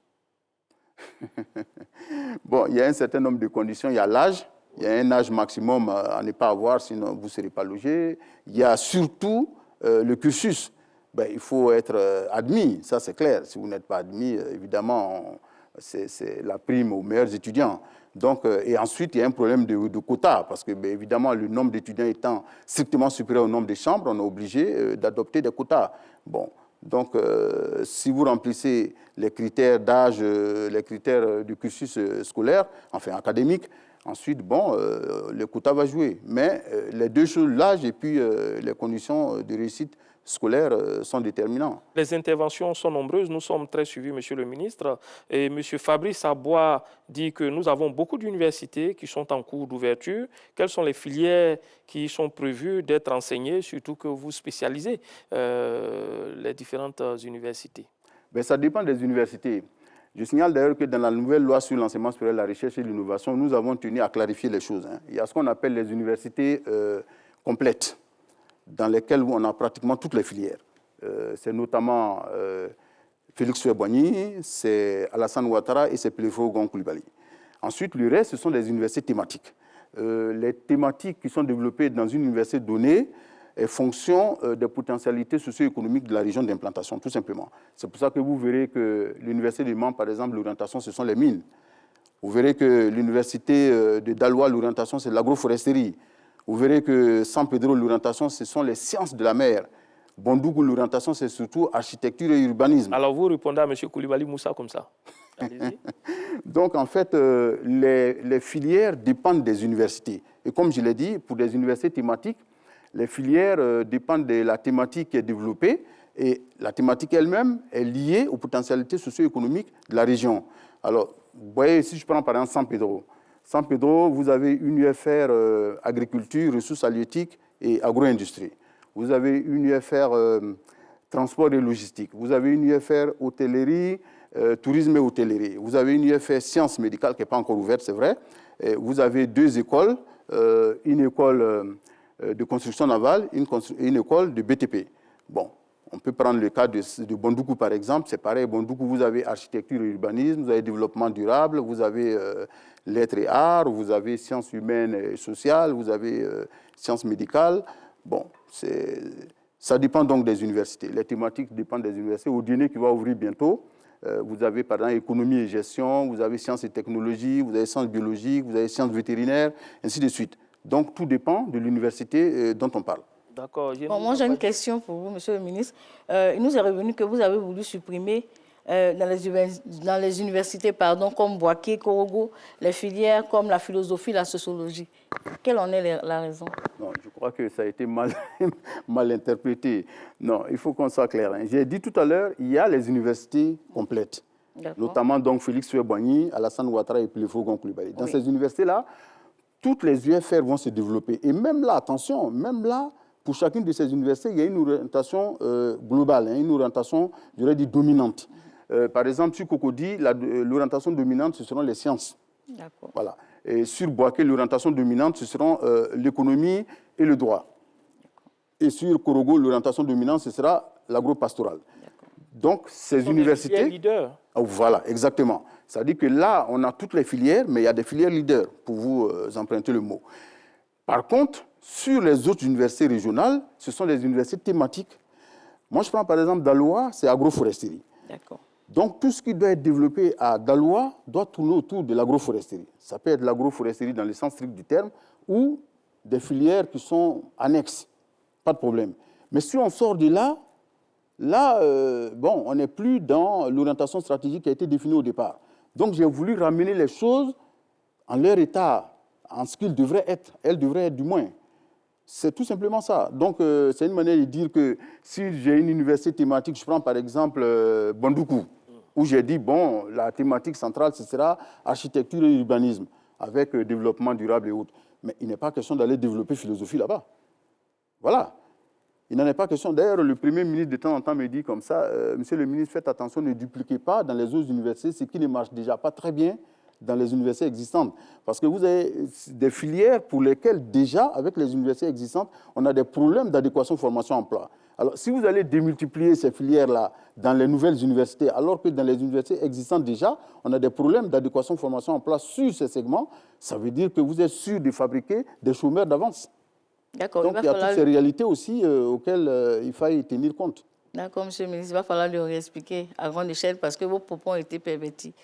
Bon, il y a un certain nombre de conditions. Il y a l'âge. Il y a un âge maximum à ne pas avoir, sinon vous ne serez pas logé. Il y a surtout le cursus. Ben, il faut être admis, ça c'est clair. Si vous n'êtes pas admis, évidemment, c'est la prime aux meilleurs étudiants. Donc, et ensuite, il y a un problème de quota, parce que, bien évidemment, le nombre d'étudiants étant strictement supérieur au nombre de chambres, on est obligé d'adopter des quotas. Bon, donc, si vous remplissez les critères d'âge, les critères du cursus scolaire, enfin académique, ensuite, bon, le quota va jouer. Mais les deux choses, l'âge et puis les conditions de réussite scolaire sont déterminants. Les interventions sont nombreuses, nous sommes très suivis, Monsieur le ministre. Et M. Fabrice Abois dit que nous avons beaucoup d'universités qui sont en cours d'ouverture. Quelles sont les filières qui sont prévues d'être enseignées, surtout que vous spécialisez les différentes universités? Ben, ça dépend des universités. Je signale d'ailleurs que dans la nouvelle loi sur l'enseignement supérieur, la recherche et l'innovation, nous avons tenu à clarifier les choses. Il y a ce qu'on appelle les universités complètes, dans lesquelles on a pratiquement toutes les filières. C'est notamment Félix Houphouët-Boigny, c'est Alassane Ouattara et c'est Pléfo-Gon Coulibaly. Ensuite, le reste, ce sont des universités thématiques. Les thématiques qui sont développées dans une université donnée est fonction des potentialités socio-économiques de la région d'implantation, tout simplement. C'est pour ça que vous verrez que l'université de Mans, par exemple, l'orientation, ce sont les mines. Vous verrez que l'université de Daloa, l'orientation, c'est l'agroforesterie. Vous verrez que San Pedro, l'orientation, ce sont les sciences de la mer. Bondougou, l'orientation, c'est surtout architecture et urbanisme. Alors vous répondez à M. Coulibaly Moussa comme ça. Donc, en fait, les filières dépendent des universités. Et comme je l'ai dit, pour des universités thématiques, les filières dépendent de la thématique qui est développée et la thématique elle-même est liée aux potentialités socio-économiques de la région. Alors, vous voyez, si je prends par exemple San Pedro. San Pedro, vous avez une UFR agriculture, ressources halieutiques et agro-industrie. Vous avez une UFR transport et logistique. Vous avez une UFR hôtellerie, tourisme et hôtellerie. Vous avez une UFR sciences médicales qui n'est pas encore ouverte, c'est vrai. Et vous avez 2 écoles, une école de construction navale et une école de BTP. Bon, on peut prendre le cas de Bondougou, par exemple. C'est pareil, Bondougou, vous avez architecture et urbanisme, vous avez développement durable, vous avez lettres et arts, vous avez sciences humaines et sociales, vous avez sciences médicales. Bon, ça dépend donc des universités. Les thématiques dépendent des universités. Au dîner qui va ouvrir bientôt, vous avez par exemple économie et gestion, vous avez sciences et technologies, vous avez sciences biologiques, vous avez sciences vétérinaires, ainsi de suite. Donc, tout dépend de l'université dont on parle. D'accord. Bon, moi, j'ai une question pour vous, Monsieur le ministre. Il nous est revenu que vous avez voulu supprimer dans les universités comme Boaké, Korogo, les filières comme la philosophie, la sociologie. Quelle en est la raison? Non, je crois que ça a été mal interprété. Non, il faut qu'on soit clair. J'ai dit tout à l'heure, il y a les universités complètes, notamment donc Félix Houphouët-Boigny, Alassane Ouattara et Pléfo-Gon Coulibaly. Dans ces universités-là, toutes les UFR vont se développer. Et même là, attention, même là, pour chacune de ces universités, il y a une orientation globale, une orientation, j'aurais dit, dominante. Par exemple, sur Cocody, l'orientation dominante, ce seront les sciences. D'accord. Voilà. Et sur Boaké, l'orientation dominante, ce seront l'économie et le droit. Et sur Korogo, l'orientation dominante, ce sera l'agro-pastoral. Donc, ces universités... Des filières leaders. Voilà, exactement. C'est-à-dire que là, on a toutes les filières, mais il y a des filières leaders, pour vous emprunter le mot. Par contre, sur les autres universités régionales, ce sont des universités thématiques. Moi, je prends par exemple Daloa, c'est agroforesterie. D'accord. Donc, tout ce qui doit être développé à Daloa doit tourner autour de l'agroforesterie. Ça peut être l'agroforesterie dans le sens strict du terme ou des filières qui sont annexes. Pas de problème. Mais si on sort de là, bon, on n'est plus dans l'orientation stratégique qui a été définie au départ. Donc, j'ai voulu ramener les choses en leur état, en ce qu'ils devraient être. Elles devraient être du moins. C'est tout simplement ça. Donc, c'est une manière de dire que si j'ai une université thématique, je prends par exemple Bondougou, où j'ai dit, bon, la thématique centrale, ce sera architecture et urbanisme, avec développement durable et autres. Mais il n'est pas question d'aller développer philosophie là-bas. Voilà. Il n'en est pas question. D'ailleurs, le Premier ministre de temps en temps me dit comme ça, Monsieur le ministre, faites attention, ne dupliquez pas dans les autres universités ce qui ne marche déjà pas très bien dans les universités existantes. Parce que vous avez des filières pour lesquelles déjà, avec les universités existantes, on a des problèmes d'adéquation formation-emploi. Alors, si vous allez démultiplier ces filières-là dans les nouvelles universités, alors que dans les universités existantes déjà, on a des problèmes d'adéquation formation-emploi sur ces segments, ça veut dire que vous êtes sûr de fabriquer des chômeurs d'avance. D'accord. Donc, il y a toutes ces réalités aussi auxquelles il faille tenir compte. D'accord, Monsieur le ministre, il va falloir lui réexpliquer à grande échelle parce que vos propos ont été pervertis.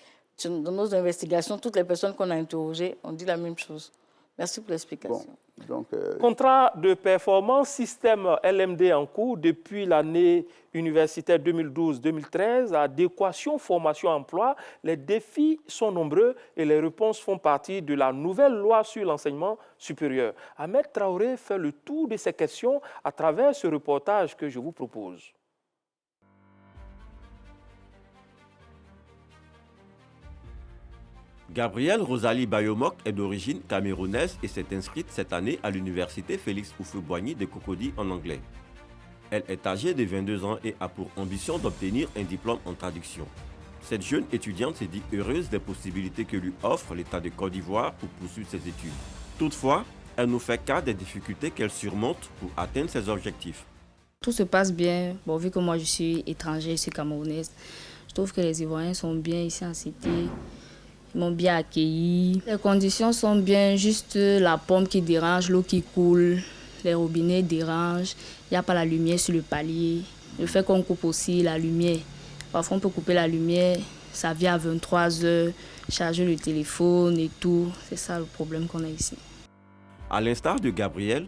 Dans nos investigations, toutes les personnes qu'on a interrogées ont dit la même chose. Merci pour l'explication. Bon, Contrat de performance, système LMD en cours depuis l'année universitaire 2012-2013, adéquation, formation, emploi. Les défis sont nombreux et les réponses font partie de la nouvelle loi sur l'enseignement supérieur. Ahmed Traoré fait le tour de ces questions à travers ce reportage que je vous propose. Gabrielle Rosalie Bayomok est d'origine camerounaise et s'est inscrite cette année à l'université Félix Houphouët-Boigny de Cocody en anglais. Elle est âgée de 22 ans et a pour ambition d'obtenir un diplôme en traduction. Cette jeune étudiante s'est dit heureuse des possibilités que lui offre l'État de Côte d'Ivoire pour poursuivre ses études. Toutefois, elle nous fait cas des difficultés qu'elle surmonte pour atteindre ses objectifs. Tout se passe bien. Bon, vu que moi je suis étrangère, je suis camerounaise, je trouve que les Ivoiriens sont bien ici en cité. Ils m'ont bien accueilli. Les conditions sont bien, juste la pompe qui dérange, l'eau qui coule, les robinets dérangent. Il n'y a pas la lumière sur le palier. Le fait qu'on coupe aussi la lumière. Parfois on peut couper la lumière, ça vient à 23 h, charger le téléphone et tout. C'est ça le problème qu'on a ici. À l'instar de Gabriel,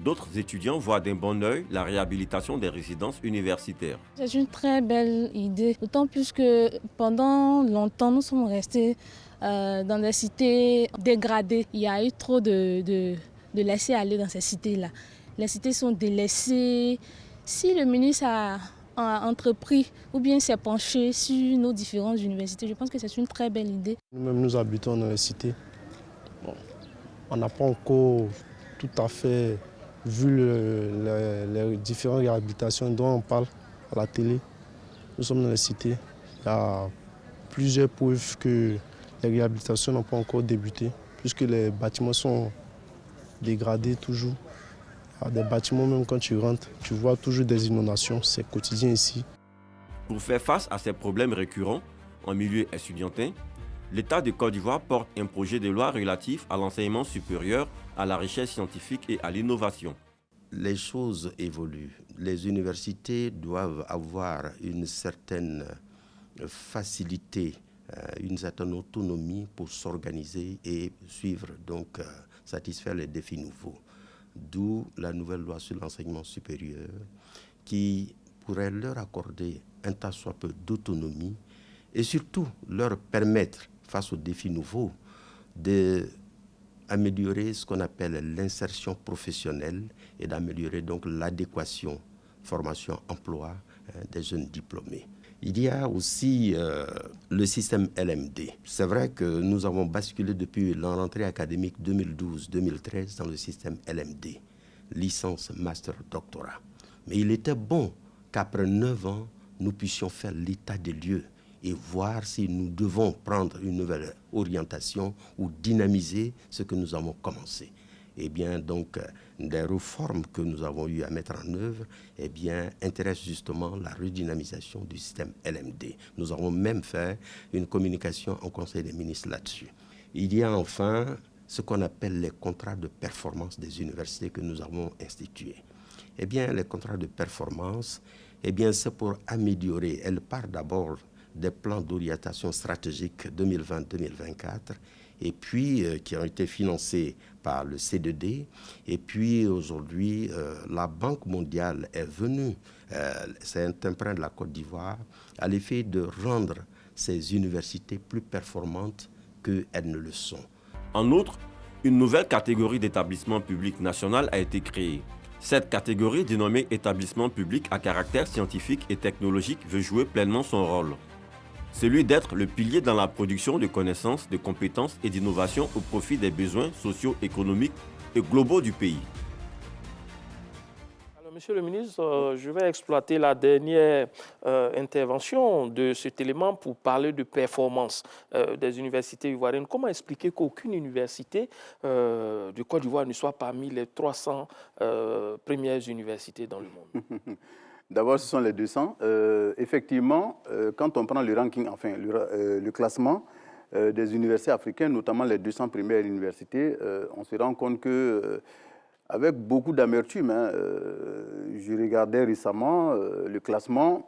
d'autres étudiants voient d'un bon œil la réhabilitation des résidences universitaires. C'est une très belle idée, d'autant plus que pendant longtemps, nous sommes restés dans des cités dégradées. Il y a eu trop de laisser-aller dans ces cités-là. Les cités sont délaissées. Si le ministre a entrepris ou bien s'est penché sur nos différentes universités, je pense que c'est une très belle idée. Nous-mêmes, nous habitons dans les cités. Bon, on n'a pas encore tout à fait vu les différentes réhabilitations dont on parle à la télé. Nous sommes dans les cités. Il y a plusieurs preuves que les réhabilitations n'ont pas encore débuté, puisque les bâtiments sont dégradés toujours. Il y a des bâtiments, même quand tu rentres, tu vois toujours des inondations. C'est quotidien ici. Pour faire face à ces problèmes récurrents en milieu estudiantin, l'État de Côte d'Ivoire porte un projet de loi relatif à l'enseignement supérieur, à la recherche scientifique et à l'innovation. Les choses évoluent. Les universités doivent avoir une certaine facilité, une certaine autonomie pour s'organiser et suivre, donc satisfaire les défis nouveaux. D'où la nouvelle loi sur l'enseignement supérieur qui pourrait leur accorder un tant soit peu d'autonomie et surtout leur permettre, face aux défis nouveaux, d'améliorer ce qu'on appelle l'insertion professionnelle et d'améliorer donc l'adéquation formation-emploi des jeunes diplômés. Il y a aussi le système LMD. C'est vrai que nous avons basculé depuis la rentrée académique 2012-2013 dans le système LMD, licence, master, doctorat. Mais il était bon qu'après 9 ans, nous puissions faire l'état des lieux et voir si nous devons prendre une nouvelle orientation ou dynamiser ce que nous avons commencé. Eh bien, donc, des réformes que nous avons eu à mettre en œuvre, eh bien, intéressent justement la redynamisation du système LMD. Nous avons même fait une communication au Conseil des ministres là-dessus. Il y a enfin ce qu'on appelle les contrats de performance des universités que nous avons institués. Eh bien, les contrats de performance, eh bien, c'est pour améliorer. Elle part d'abord des plans d'orientation stratégique 2020-2024 et puis qui ont été financés par le C2D. Et puis aujourd'hui, la Banque mondiale est venue, c'est un emprunt de la Côte d'Ivoire, à l'effet de rendre ces universités plus performantes qu'elles ne le sont. En outre, une nouvelle catégorie d'établissement public national a été créée. Cette catégorie, dénommée établissement public à caractère scientifique et technologique, veut jouer pleinement son rôle. Celui d'être le pilier dans la production de connaissances, de compétences et d'innovations au profit des besoins socio-économiques et globaux du pays. Alors, Monsieur le ministre, je vais exploiter la dernière intervention de cet élément pour parler de performance des universités ivoiriennes. Comment expliquer qu'aucune université de Côte d'Ivoire ne soit parmi les 300 premières universités dans le monde? D'abord, ce sont les 200. Effectivement, quand on prend le ranking, enfin le classement des universités africaines, notamment les 200 premières universités, on se rend compte que, avec beaucoup d'amertume, je regardais récemment le classement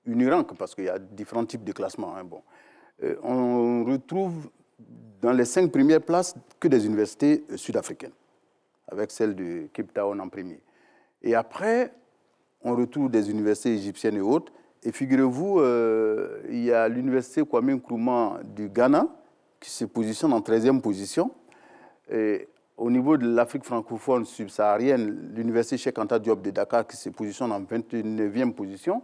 Unirank, parce qu'il y a différents types de classements. On retrouve dans les 5 premières places que des universités sud-africaines, avec celle de Cape Town en premier. Et après, on retrouve des universités égyptiennes et autres. Et figurez-vous, il y a l'université Kwame Nkrumah du Ghana qui se positionne en 13e position. Et au niveau de l'Afrique francophone subsaharienne, l'université Cheikh Anta Diop de Dakar qui se positionne en 29e position.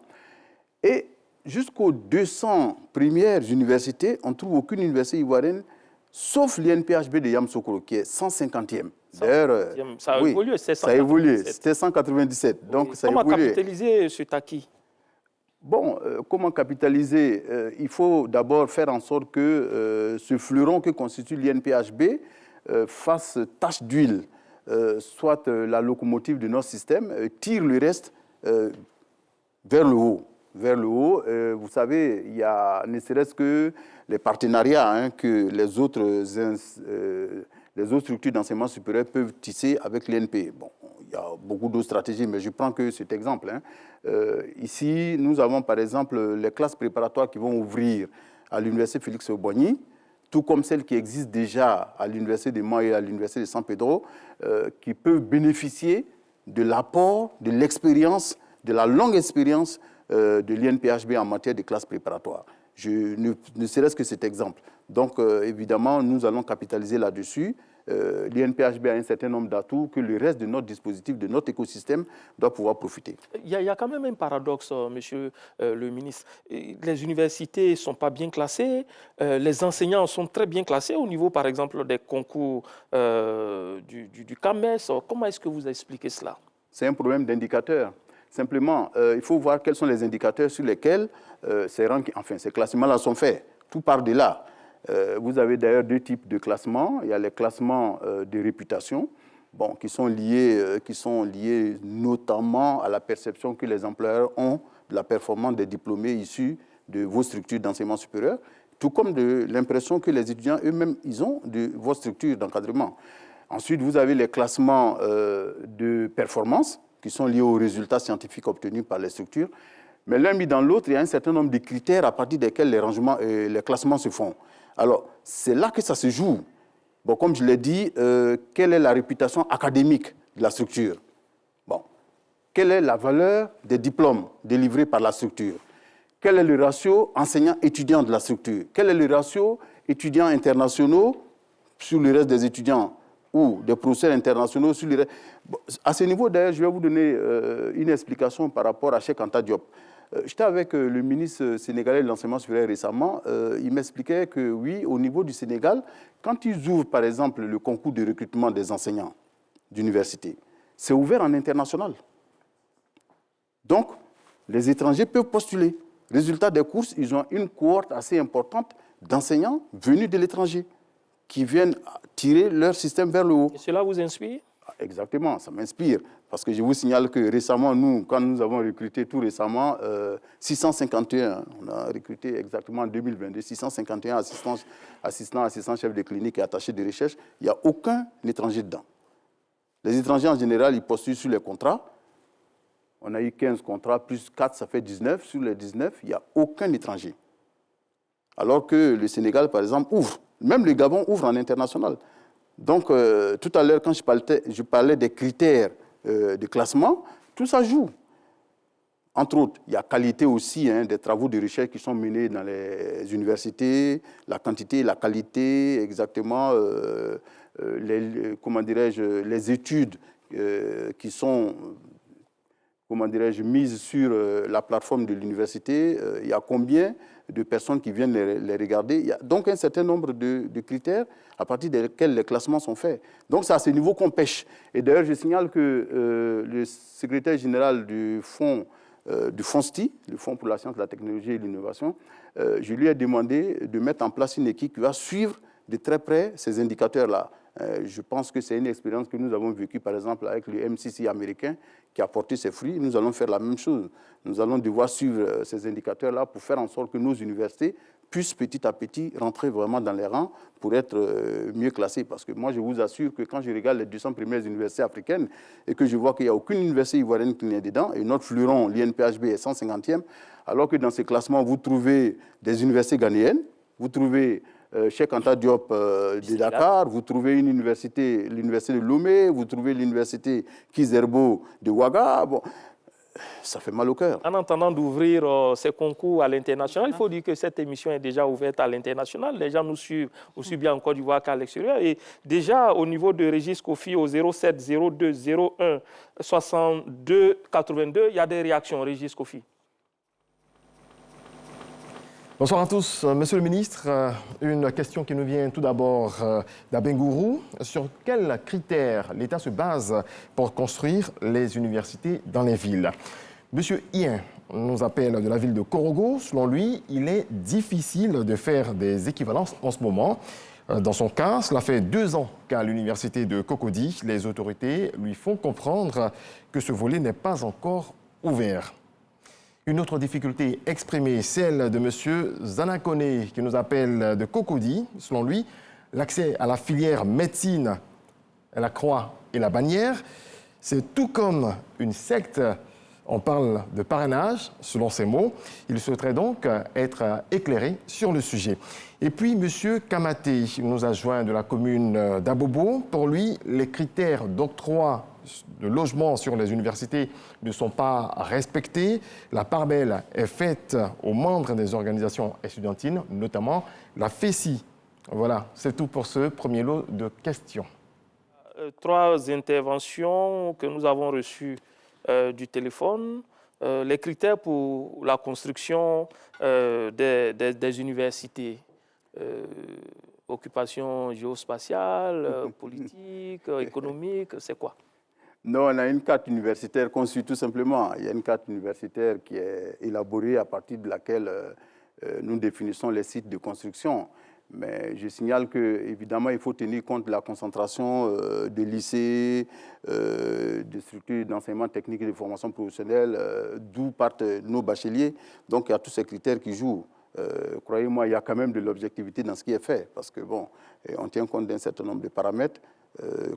Et jusqu'aux 200 premières universités, on ne trouve aucune université ivoirienne, sauf l'INPHB de Yamoussoukro, qui est 150e. D'ailleurs, ça a évolué, ça a évolué, c'était 197. Donc, ça a évolué. Comment capitaliser cet acquis? Bon, comment capitaliser? Il faut d'abord faire en sorte que ce fleuron que constitue l'INPHB fasse tache d'huile, soit la locomotive de notre système, tire le reste vers le haut. Vers le haut, vous savez, il y a ne serait-ce que les partenariats que les autres structures d'enseignement supérieur peuvent tisser avec l'INP. Bon, il y a beaucoup d'autres stratégies, mais je prends que cet exemple. Ici, nous avons par exemple les classes préparatoires qui vont ouvrir à l'université Félix-Houphouët-Boigny, tout comme celles qui existent déjà à l'université de Mans et à l'université de San Pedro, qui peuvent bénéficier de l'apport, de l'expérience, de la longue expérience de l'INPHB en matière de classes préparatoires. Ne serait-ce que cet exemple. Donc, évidemment, nous allons capitaliser là-dessus. L'INPHB a un certain nombre d'atouts que le reste de notre dispositif, de notre écosystème, doit pouvoir profiter. Il y a quand même un paradoxe, monsieur le ministre. Les universités ne sont pas bien classées, les enseignants sont très bien classés au niveau, par exemple, des concours du CAMES. Comment est-ce que vous expliquez cela? C'est un problème d'indicateur. Simplement, il faut voir quels sont les indicateurs sur lesquels ces classements-là sont faits. Tout part de là. Vous avez d'ailleurs deux types de classements. Il y a les classements de réputation, bon, qui sont liés notamment à la perception que les employeurs ont de la performance des diplômés issus de vos structures d'enseignement supérieur, tout comme de l'impression que les étudiants eux-mêmes ils ont de vos structures d'encadrement. Ensuite, vous avez les classements de performance, qui sont liés aux résultats scientifiques obtenus par les structures. Mais l'un mis dans l'autre, il y a un certain nombre de critères à partir desquels les classements se font. Alors, c'est là que ça se joue. Bon, comme je l'ai dit, quelle est la réputation académique de la structure? Bon, quelle est la valeur des diplômes délivrés par la structure? Quel est le ratio enseignants-étudiants de la structure? Quel est le ratio étudiants internationaux sur le reste des étudiants ou des professeurs internationaux sur le reste? Bon, à ce niveau, d'ailleurs, je vais vous donner une explication par rapport à Cheikh Anta Diop. J'étais avec le ministre sénégalais de l'enseignement supérieur récemment. Il m'expliquait que oui, au niveau du Sénégal, quand ils ouvrent par exemple le concours de recrutement des enseignants d'université, c'est ouvert en international. Donc, les étrangers peuvent postuler. Résultat des courses, ils ont une cohorte assez importante d'enseignants venus de l'étranger qui viennent tirer leur système vers le haut. Et cela vous inspire? Exactement, ça m'inspire. Parce que je vous signale que récemment, quand nous avons recruté tout récemment, 651, on a recruté exactement en 2022, 651 assistants chefs de clinique et attachés de recherche, il n'y a aucun étranger dedans. Les étrangers, en général, ils postulent sur les contrats. On a eu 15 contrats, plus 4, ça fait 19. Sur les 19, il n'y a aucun étranger. Alors que le Sénégal, par exemple, ouvre. Même le Gabon ouvre en international. Donc, tout à l'heure, quand je parlais des critères de classement, tout ça joue. Entre autres, il y a qualité aussi des travaux de recherche qui sont menés dans les universités, la quantité et la qualité, exactement, les études qui sont, mises sur la plateforme de l'université. Il y a combien de personnes qui viennent les regarder. Il y a donc un certain nombre de critères à partir desquels les classements sont faits. Donc c'est à ce niveau qu'on pêche. Et d'ailleurs, je signale que le secrétaire général du FONSTI, le Fonds pour la science, la technologie et l'innovation, je lui ai demandé de mettre en place une équipe qui va suivre de très près ces indicateurs-là. Je pense que c'est une expérience que nous avons vécue, par exemple, avec le MCC américain, qui a porté ses fruits. Nous allons faire la même chose. Nous allons devoir suivre ces indicateurs-là pour faire en sorte que nos universités puissent petit à petit rentrer vraiment dans les rangs pour être mieux classées. Parce que moi, je vous assure que quand je regarde les 200 premières universités africaines et que je vois qu'il n'y a aucune université ivoirienne qui n'est dedans, et notre fleuron, l'INPHB, est 150e, alors que dans ces classements, vous trouvez des universités ghanéennes, vous trouvez Cheikh Anta Diop de Dakar, vous trouvez l'université de Lomé, vous trouvez l'université Kizerbo de Ouaga. Bon, ça fait mal au cœur. En entendant d'ouvrir ces concours à l'international, il faut dire que cette émission est déjà ouverte à l'international. Les gens nous suivent aussi bien en Côte d'Ivoire qu'à l'extérieur. Et déjà, au niveau de Régis Kofi, au 07 02 01 62 82, il y a des réactions, Régis Kofi. Bonsoir à tous. Monsieur le ministre, une question qui nous vient tout d'abord d'Abengourou. Sur quels critères l'État se base pour construire les universités dans les villes? Monsieur Ien nous appelle de la ville de Korogo. Selon lui, il est difficile de faire des équivalences en ce moment. Dans son cas, cela fait 2 ans qu'à l'université de Cocody, les autorités lui font comprendre que ce volet n'est pas encore ouvert. Une autre difficulté exprimée, celle de M. Zanakone, qui nous appelle de Cocody. Selon lui, l'accès à la filière médecine, à la Croix et la Bannière, c'est tout comme une secte. On parle de parrainage, selon ses mots. Il souhaiterait donc être éclairé sur le sujet. Et puis, M. Kamaté nous a joint de la commune d'Abobo. Pour lui, les critères d'octroi de logement sur les universités ne sont pas respectés. La part belle est faite aux membres des organisations estudiantines, notamment la FESI. Voilà, c'est tout pour ce premier lot de questions. 3 interventions que nous avons reçues du téléphone. Les critères pour la construction des universités. Occupation géospatiale, politique, économique, c'est quoi? Non, on a une carte universitaire conçue tout simplement. Il y a une carte universitaire qui est élaborée à partir de laquelle nous définissons les sites de construction. Mais je signale qu'évidemment, il faut tenir compte de la concentration des lycées, des structures d'enseignement technique et de formation professionnelle, d'où partent nos bacheliers. Donc, il y a tous ces critères qui jouent. Croyez-moi, il y a quand même de l'objectivité dans ce qui est fait, parce que, bon, on tient compte d'un certain nombre de paramètres,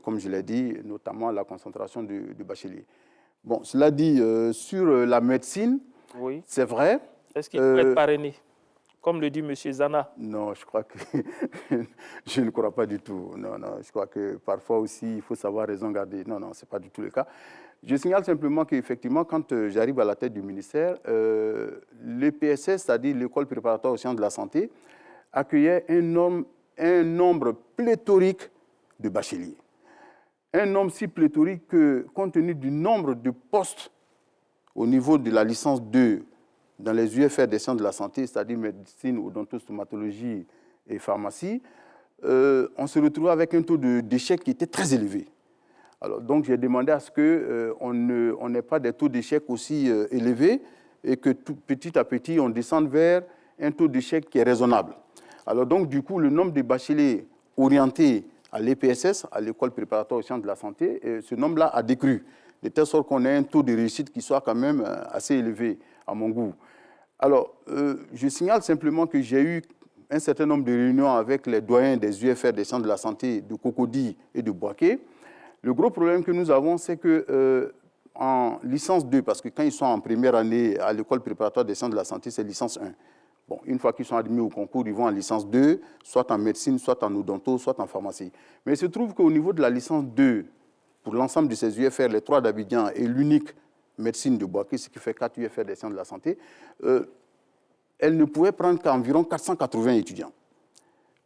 comme je l'ai dit, notamment la concentration du bachelier. Bon, cela dit, sur la médecine, oui. C'est vrai. Est-ce qu'il faut être parrainé, comme le dit M. Zana? Non, je crois que je ne crois pas du tout. Non, non, je crois que parfois aussi, il faut savoir raison garder. Non, non, ce n'est pas du tout le cas. Je signale simplement qu'effectivement, quand j'arrive à la tête du ministère, l'EPSS, c'est-à-dire l'École préparatoire aux sciences de la santé, accueillait un nombre pléthorique de bacheliers. Un nombre si pléthorique que, compte tenu du nombre de postes au niveau de la licence 2 dans les UFR des sciences de la santé, c'est-à-dire médecine, odontostomatologie et pharmacie, on se retrouvait avec un taux d'échec qui était très élevé. Alors, donc, j'ai demandé à ce qu'on n'ait pas des taux d'échec aussi élevés et que petit à petit, on descende vers un taux d'échec qui est raisonnable. Alors, donc, du coup, le nombre de bacheliers orientés à l'EPSS, à l'École préparatoire aux sciences de la santé, ce nombre-là a décru, de telle sorte qu'on ait un taux de réussite qui soit quand même assez élevé, à mon goût. Alors, je signale simplement que j'ai eu un certain nombre de réunions avec les doyens des UFR des sciences de la santé de Cocody et de Boaké. Le gros problème que nous avons, c'est qu'en licence 2, parce que quand ils sont en première année à l'école préparatoire des sciences de la santé, c'est licence 1. Bon, une fois qu'ils sont admis au concours, ils vont en licence 2, soit en médecine, soit en odonto, soit en pharmacie. Mais il se trouve qu'au niveau de la licence 2, pour l'ensemble de ces UFR, les 3 d'Abidjan et l'unique médecine de Boaké, ce qui fait 4 UFR des sciences de la santé, elle ne pouvait prendre qu'environ 480 étudiants.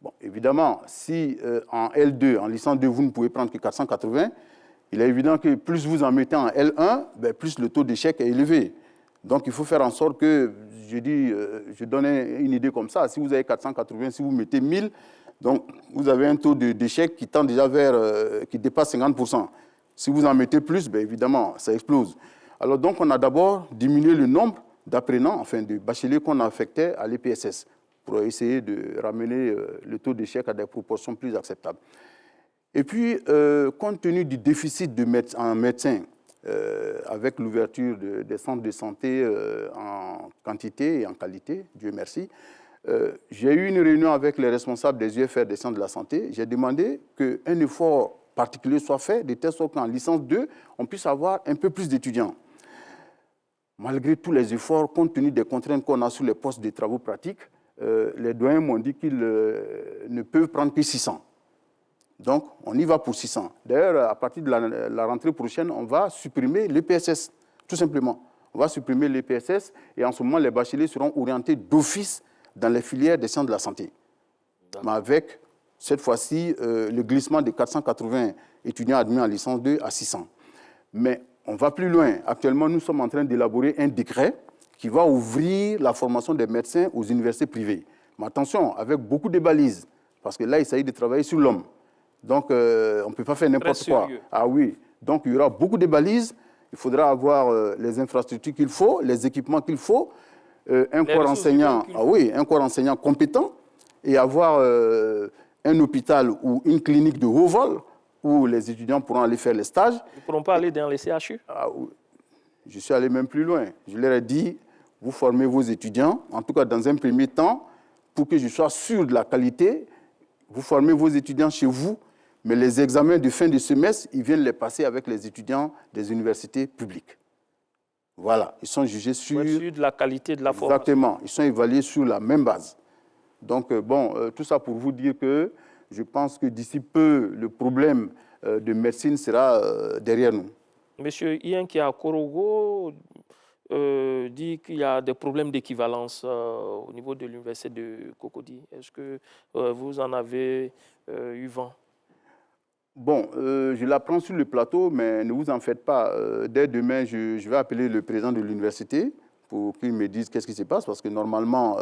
Bon, évidemment, si en L2, en licence 2, vous ne pouvez prendre que 480, il est évident que plus vous en mettez en L1, ben, plus le taux d'échec est élevé. Donc, il faut faire en sorte que, je donne une idée comme ça, si vous avez 480, si vous mettez 1000, donc vous avez un taux d'échec qui tend déjà vers, qui dépasse 50%. Si vous en mettez plus, ben, évidemment, ça explose. Alors, donc, on a d'abord diminué le nombre d'apprenants, enfin de bacheliers qu'on affectait à l'EPSS, pour essayer de ramener le taux d'échec à des proportions plus acceptables. Et puis, compte tenu du déficit en médecins, avec l'ouverture des centres de santé en quantité et en qualité, Dieu merci, j'ai eu une réunion avec les responsables des UFR des centres de la santé. J'ai demandé qu'un effort particulier soit fait, de telle sorte qu'en licence 2, on puisse avoir un peu plus d'étudiants. Malgré tous les efforts, compte tenu des contraintes qu'on a sur les postes de travaux pratiques, les doyens m'ont dit qu'ils ne peuvent prendre que 600. Donc, on y va pour 600. D'ailleurs, à partir de la rentrée prochaine, on va supprimer l'EPSS, tout simplement. On va supprimer l'EPSS et en ce moment, les bacheliers seront orientés d'office dans les filières des sciences de la santé. Mais avec, cette fois-ci, le glissement de 480 étudiants admis en licence 2 à 600. Mais on va plus loin. Actuellement, nous sommes en train d'élaborer un décret qui va ouvrir la formation des médecins aux universités privées. Mais attention, avec beaucoup de balises, parce que là, il s'agit de travailler sur l'homme. Donc, on ne peut pas faire n'importe quoi. Ah oui, donc il y aura beaucoup de balises. il faudra avoir les infrastructures qu'il faut, les équipements qu'il faut, un corps enseignant, un corps enseignant compétent et avoir un hôpital ou une clinique de haut vol où les étudiants pourront aller faire les stages. Ils ne pourront pas aller dans les CHU? Je suis allé même plus loin. Je leur ai dit, vous formez vos étudiants, en tout cas dans un premier temps, pour que je sois sûr de la qualité, vous formez vos étudiants chez vous, mais les examens de fin de semestre, ils viennent les passer avec les étudiants des universités publiques. Voilà, ils sont jugés sur de la qualité de la formation. Exactement, ils sont évalués sur la même base. Donc, tout ça pour vous dire que je pense que d'ici peu, le problème de médecine sera derrière nous. Monsieur Ienki Korogo dit qu'il y a des problèmes d'équivalence au niveau de l'université de Cocody. Est-ce que vous en avez eu vent? Bon, je l'apprends sur le plateau, mais ne vous en faites pas. Dès demain, je vais appeler le président de l'université pour qu'il me dise qu'est-ce qui se passe, parce que normalement,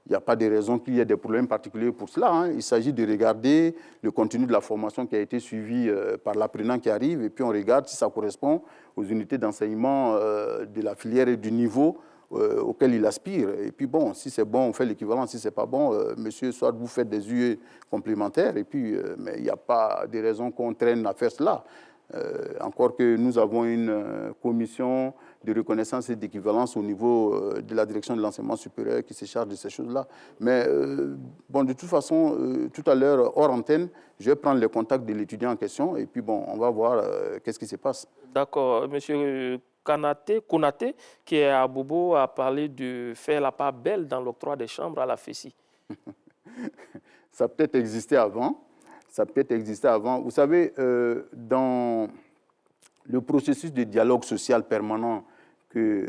il n'y a pas de raison qu'il y ait des problèmes particuliers pour cela. Hein. Il s'agit de regarder le contenu de la formation qui a été suivie par l'apprenant qui arrive, et puis on regarde si ça correspond aux unités d'enseignement de la filière et du niveau auquel il aspire. Et puis bon, si c'est bon, on fait l'équivalent. Si ce n'est pas bon, monsieur, soit vous faites des UE complémentaires, et puis, mais il n'y a pas de raison qu'on traîne à faire cela. Encore que nous avons une commission de reconnaissance et d'équivalence au niveau de la direction de l'enseignement supérieur qui se charge de ces choses-là. Mais bon, de toute façon, tout à l'heure, hors antenne, je vais prendre le contact de l'étudiant en question et puis bon, on va voir qu'est-ce qui se passe. D'accord. Monsieur Konaté, qui est à Bobo, a parlé de faire la part belle dans l'octroi des chambres à la FESI. Ça a peut-être existé avant. Ça peut être existé avant. Vous savez, dans le processus de dialogue social permanent que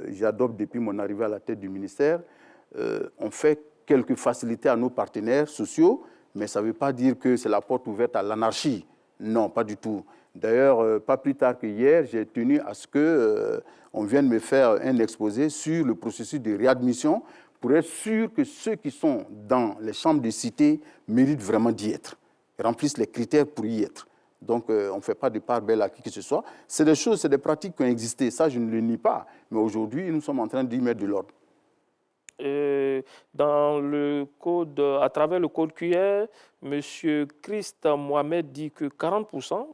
j'adopte depuis mon arrivée à la tête du ministère, on fait quelques facilités à nos partenaires sociaux, mais ça ne veut pas dire que c'est la porte ouverte à l'anarchie. Non, pas du tout. D'ailleurs, pas plus tard que hier, j'ai tenu à ce qu'on vienne me faire un exposé sur le processus de réadmission pour être sûr que ceux qui sont dans les chambres de cité méritent vraiment d'y être, remplissent les critères pour y être. Donc, on ne fait pas de part belle à qui que ce soit. C'est des choses, c'est des pratiques qui ont existé. Ça, je ne le nie pas. Mais aujourd'hui, nous sommes en train d'y mettre de l'ordre. Dans le code, à travers le code QR, M. Christ Mohamed dit que 40%,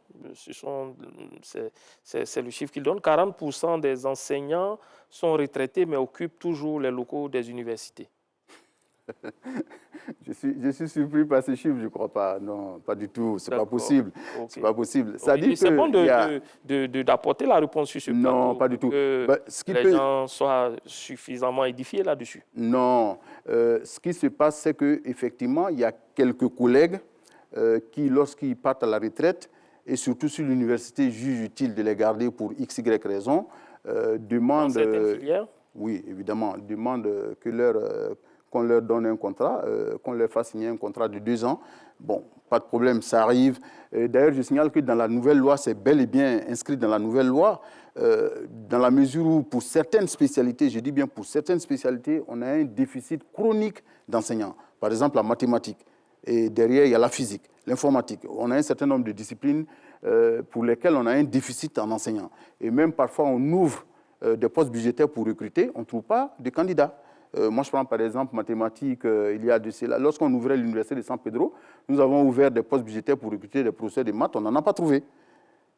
c'est le chiffre qu'il donne, 40% des enseignants sont retraités mais occupent toujours les locaux des universités. Je suis surpris par ce chiffre, je ne crois pas. Non, pas du tout. Ce n'est pas possible. Okay. C'est pas possible. Ça dit c'est bon d'apporter la réponse sur ce plan. Non, pas du tout. Que les gens soient suffisamment édifiés là-dessus. Non. Ce qui se passe, c'est qu'effectivement, il y a quelques collègues qui, lorsqu'ils partent à la retraite, et surtout sur l'université, jugent utile de les garder pour x, y raison, demandent... Dans certaines filières? Oui, évidemment. Demandent que qu'on leur donne un contrat, qu'on leur fasse signer un contrat de 2 ans. Bon, pas de problème, ça arrive. D'ailleurs, je signale que dans la nouvelle loi, c'est bel et bien inscrit dans la nouvelle loi, dans la mesure où pour certaines spécialités, je dis bien pour certaines spécialités, on a un déficit chronique d'enseignants. Par exemple, la mathématique. Et derrière, il y a la physique, l'informatique. On a un certain nombre de disciplines pour lesquelles on a un déficit en enseignants. Et même parfois, on ouvre des postes budgétaires pour recruter, on ne trouve pas de candidats. Moi, je prends par exemple mathématiques, il y a de cela. Lorsqu'on ouvrait l'université de San Pedro, nous avons ouvert des postes budgétaires pour recruter des professeurs de maths, on n'en a pas trouvé.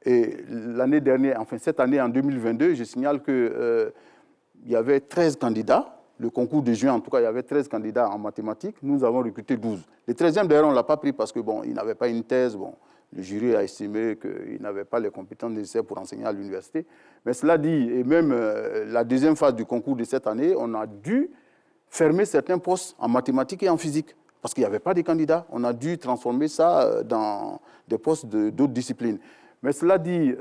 Et l'année dernière, enfin cette année, en 2022, je signale qu'il y avait 13 candidats. Le concours de juin, en tout cas, il y avait 13 candidats en mathématiques. Nous avons recruté 12. Le 13e, d'ailleurs, on ne l'a pas pris parce que bon, il n'avait pas une thèse. Bon, le jury a estimé qu'il n'avait pas les compétences nécessaires pour enseigner à l'université. Mais cela dit, et même la deuxième phase du concours de cette année, on a dû fermer certains postes en mathématiques et en physique, parce qu'il n'y avait pas de candidats. On a dû transformer ça dans des postes d'autres disciplines. Mais cela dit,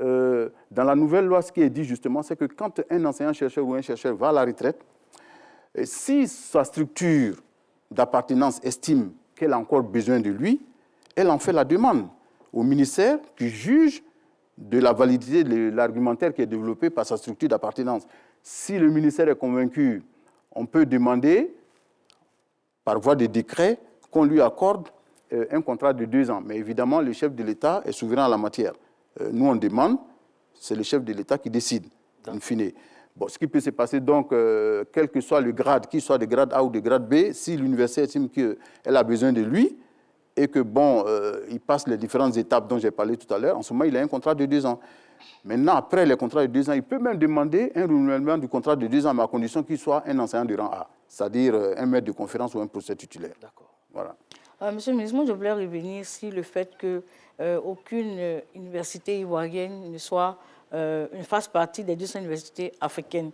dans la nouvelle loi, ce qui est dit justement, c'est que quand un enseignant-chercheur ou un chercheur va à la retraite, si sa structure d'appartenance estime qu'elle a encore besoin de lui, elle en fait la demande au ministère qui juge de la validité de l'argumentaire qui est développé par sa structure d'appartenance. Si le ministère est convaincu, on peut demander, par voie de décret, qu'on lui accorde un contrat de 2 ans. Mais évidemment, le chef de l'État est souverain en la matière. Nous, on demande, c'est le chef de l'État qui décide, in fine. Bon, ce qui peut se passer donc, quel que soit le grade, qu'il soit de grade A ou de grade B, si l'université estime qu'elle a besoin de lui et que, bon, il passe les différentes étapes dont j'ai parlé tout à l'heure, en ce moment, il a un contrat de 2 ans. Maintenant, après les contrats de 2 ans, il peut même demander un renouvellement du contrat de 2 ans, mais à condition qu'il soit un enseignant de rang A, c'est-à-dire un maître de conférence ou un professeur titulaire. D'accord. Voilà. Monsieur le ministre, moi, je voulais revenir sur le fait qu'aucune université ivoirienne ne fasse partie des 200 universités africaines.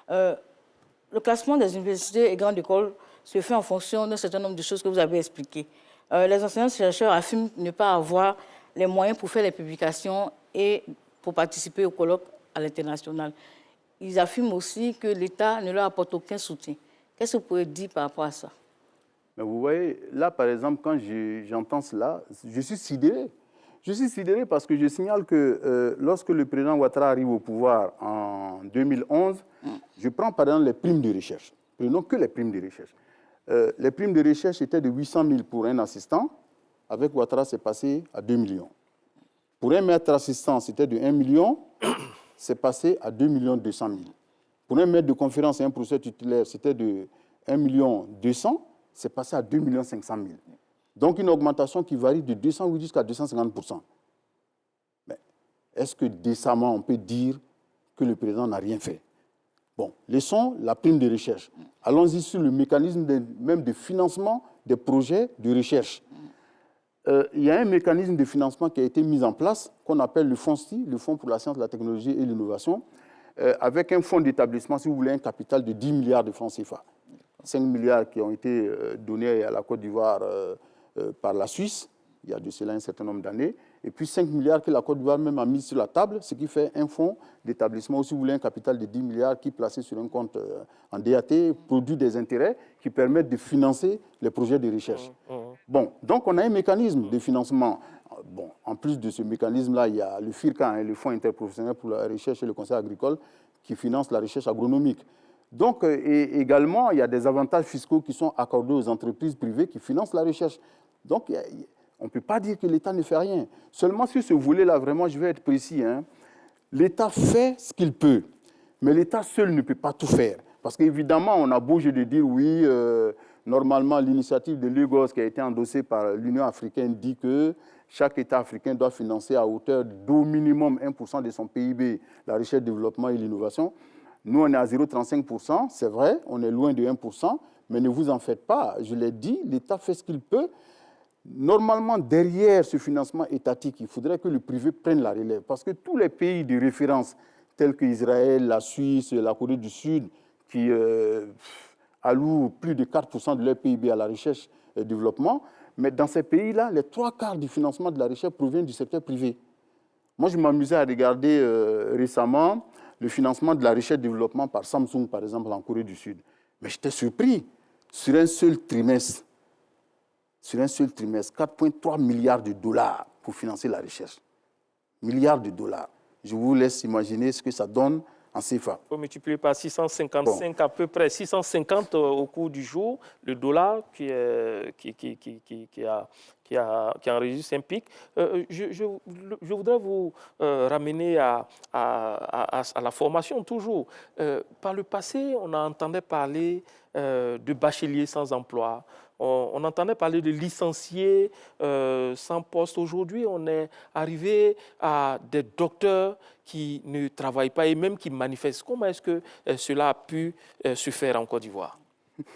Le classement des universités et grandes écoles se fait en fonction d'un certain nombre de choses que vous avez expliquées. Les enseignants-chercheurs affirment ne pas avoir les moyens pour faire les publications et pour participer au colloque à l'international. Ils affirment aussi que l'État ne leur apporte aucun soutien. Qu'est-ce que vous pouvez dire par rapport à ça? Mais vous voyez, là, par exemple, quand j'entends cela, je suis sidéré. Je suis sidéré parce que je signale que lorsque le président Ouattara arrive au pouvoir en 2011, je prends par exemple les primes de recherche. Prenons que les primes de recherche. Les primes de recherche étaient de 800 000 pour un assistant. Avec Ouattara, c'est passé à 2 millions. Pour un maître assistant, c'était de 1 million. C'est passé à 2 200 000. Pour un maître de conférence et un professeur titulaire, c'était de 1 200 000. C'est passé à 2 500 000. Donc, une augmentation qui varie de 208 jusqu'à 250%. Mais est-ce que décemment, on peut dire que le président n'a rien fait? Bon, laissons la prime de recherche. Allons-y sur le mécanisme même de financement des projets de recherche. Il y a un mécanisme de financement qui a été mis en place, qu'on appelle le FONSTI, le Fonds pour la science, la technologie et l'innovation, avec un fonds d'établissement, si vous voulez, un capital de 10 milliards de francs CFA. 5 milliards qui ont été donnés à la Côte d'Ivoire par la Suisse, il y a de cela un certain nombre d'années, et puis 5 milliards que la Côte d'Ivoire même a mis sur la table, ce qui fait un fonds d'établissement, ou si vous voulez, un capital de 10 milliards qui est placé sur un compte en DAT, produit des intérêts qui permettent de financer les projets de recherche. Bon, donc on a un mécanisme de financement. Bon, en plus de ce mécanisme-là, il y a le FIRCA, le Fonds interprofessionnel pour la recherche et le conseil agricole, qui finance la recherche agronomique. Donc, et également, il y a des avantages fiscaux qui sont accordés aux entreprises privées qui financent la recherche. Donc, on ne peut pas dire que l'État ne fait rien. Seulement sur ce volet-là, vraiment, je vais être précis, hein, l'État fait ce qu'il peut, mais l'État seul ne peut pas tout faire. Parce qu'évidemment, on a beau jeu de dire, oui, normalement, l'initiative de Lagos qui a été endossée par l'Union africaine dit que chaque État africain doit financer à hauteur d'au minimum 1% de son PIB la recherche, le développement et l'innovation. Nous, on est à 0,35%, c'est vrai, on est loin de 1%, mais ne vous en faites pas. Je l'ai dit, l'État fait ce qu'il peut. Normalement, derrière ce financement étatique, il faudrait que le privé prenne la relève. Parce que tous les pays de référence, tels que Israël, la Suisse, la Corée du Sud, qui allouent plus de 4% de leur PIB à la recherche et développement, mais dans ces pays-là, les 3/4 du financement de la recherche provient du secteur privé. Moi, je m'amusais à regarder récemment le financement de la recherche et développement par Samsung, par exemple, en Corée du Sud. Mais j'étais surpris. Sur un seul trimestre, 4,3 milliards de dollars pour financer la recherche. Milliards de dollars. Je vous laisse imaginer ce que ça donne en CFA. Il faut multiplier par 655 à peu près, 650 au cours du jour, le dollar qui enregistre un pic. Je voudrais vous ramener à la formation toujours. Par le passé, on entendait parler de bacheliers sans emploi. On entendait parler de licenciés sans poste. Aujourd'hui, on est arrivé à des docteurs qui ne travaillent pas et même qui manifestent. Comment est-ce que cela a pu se faire en Côte d'Ivoire?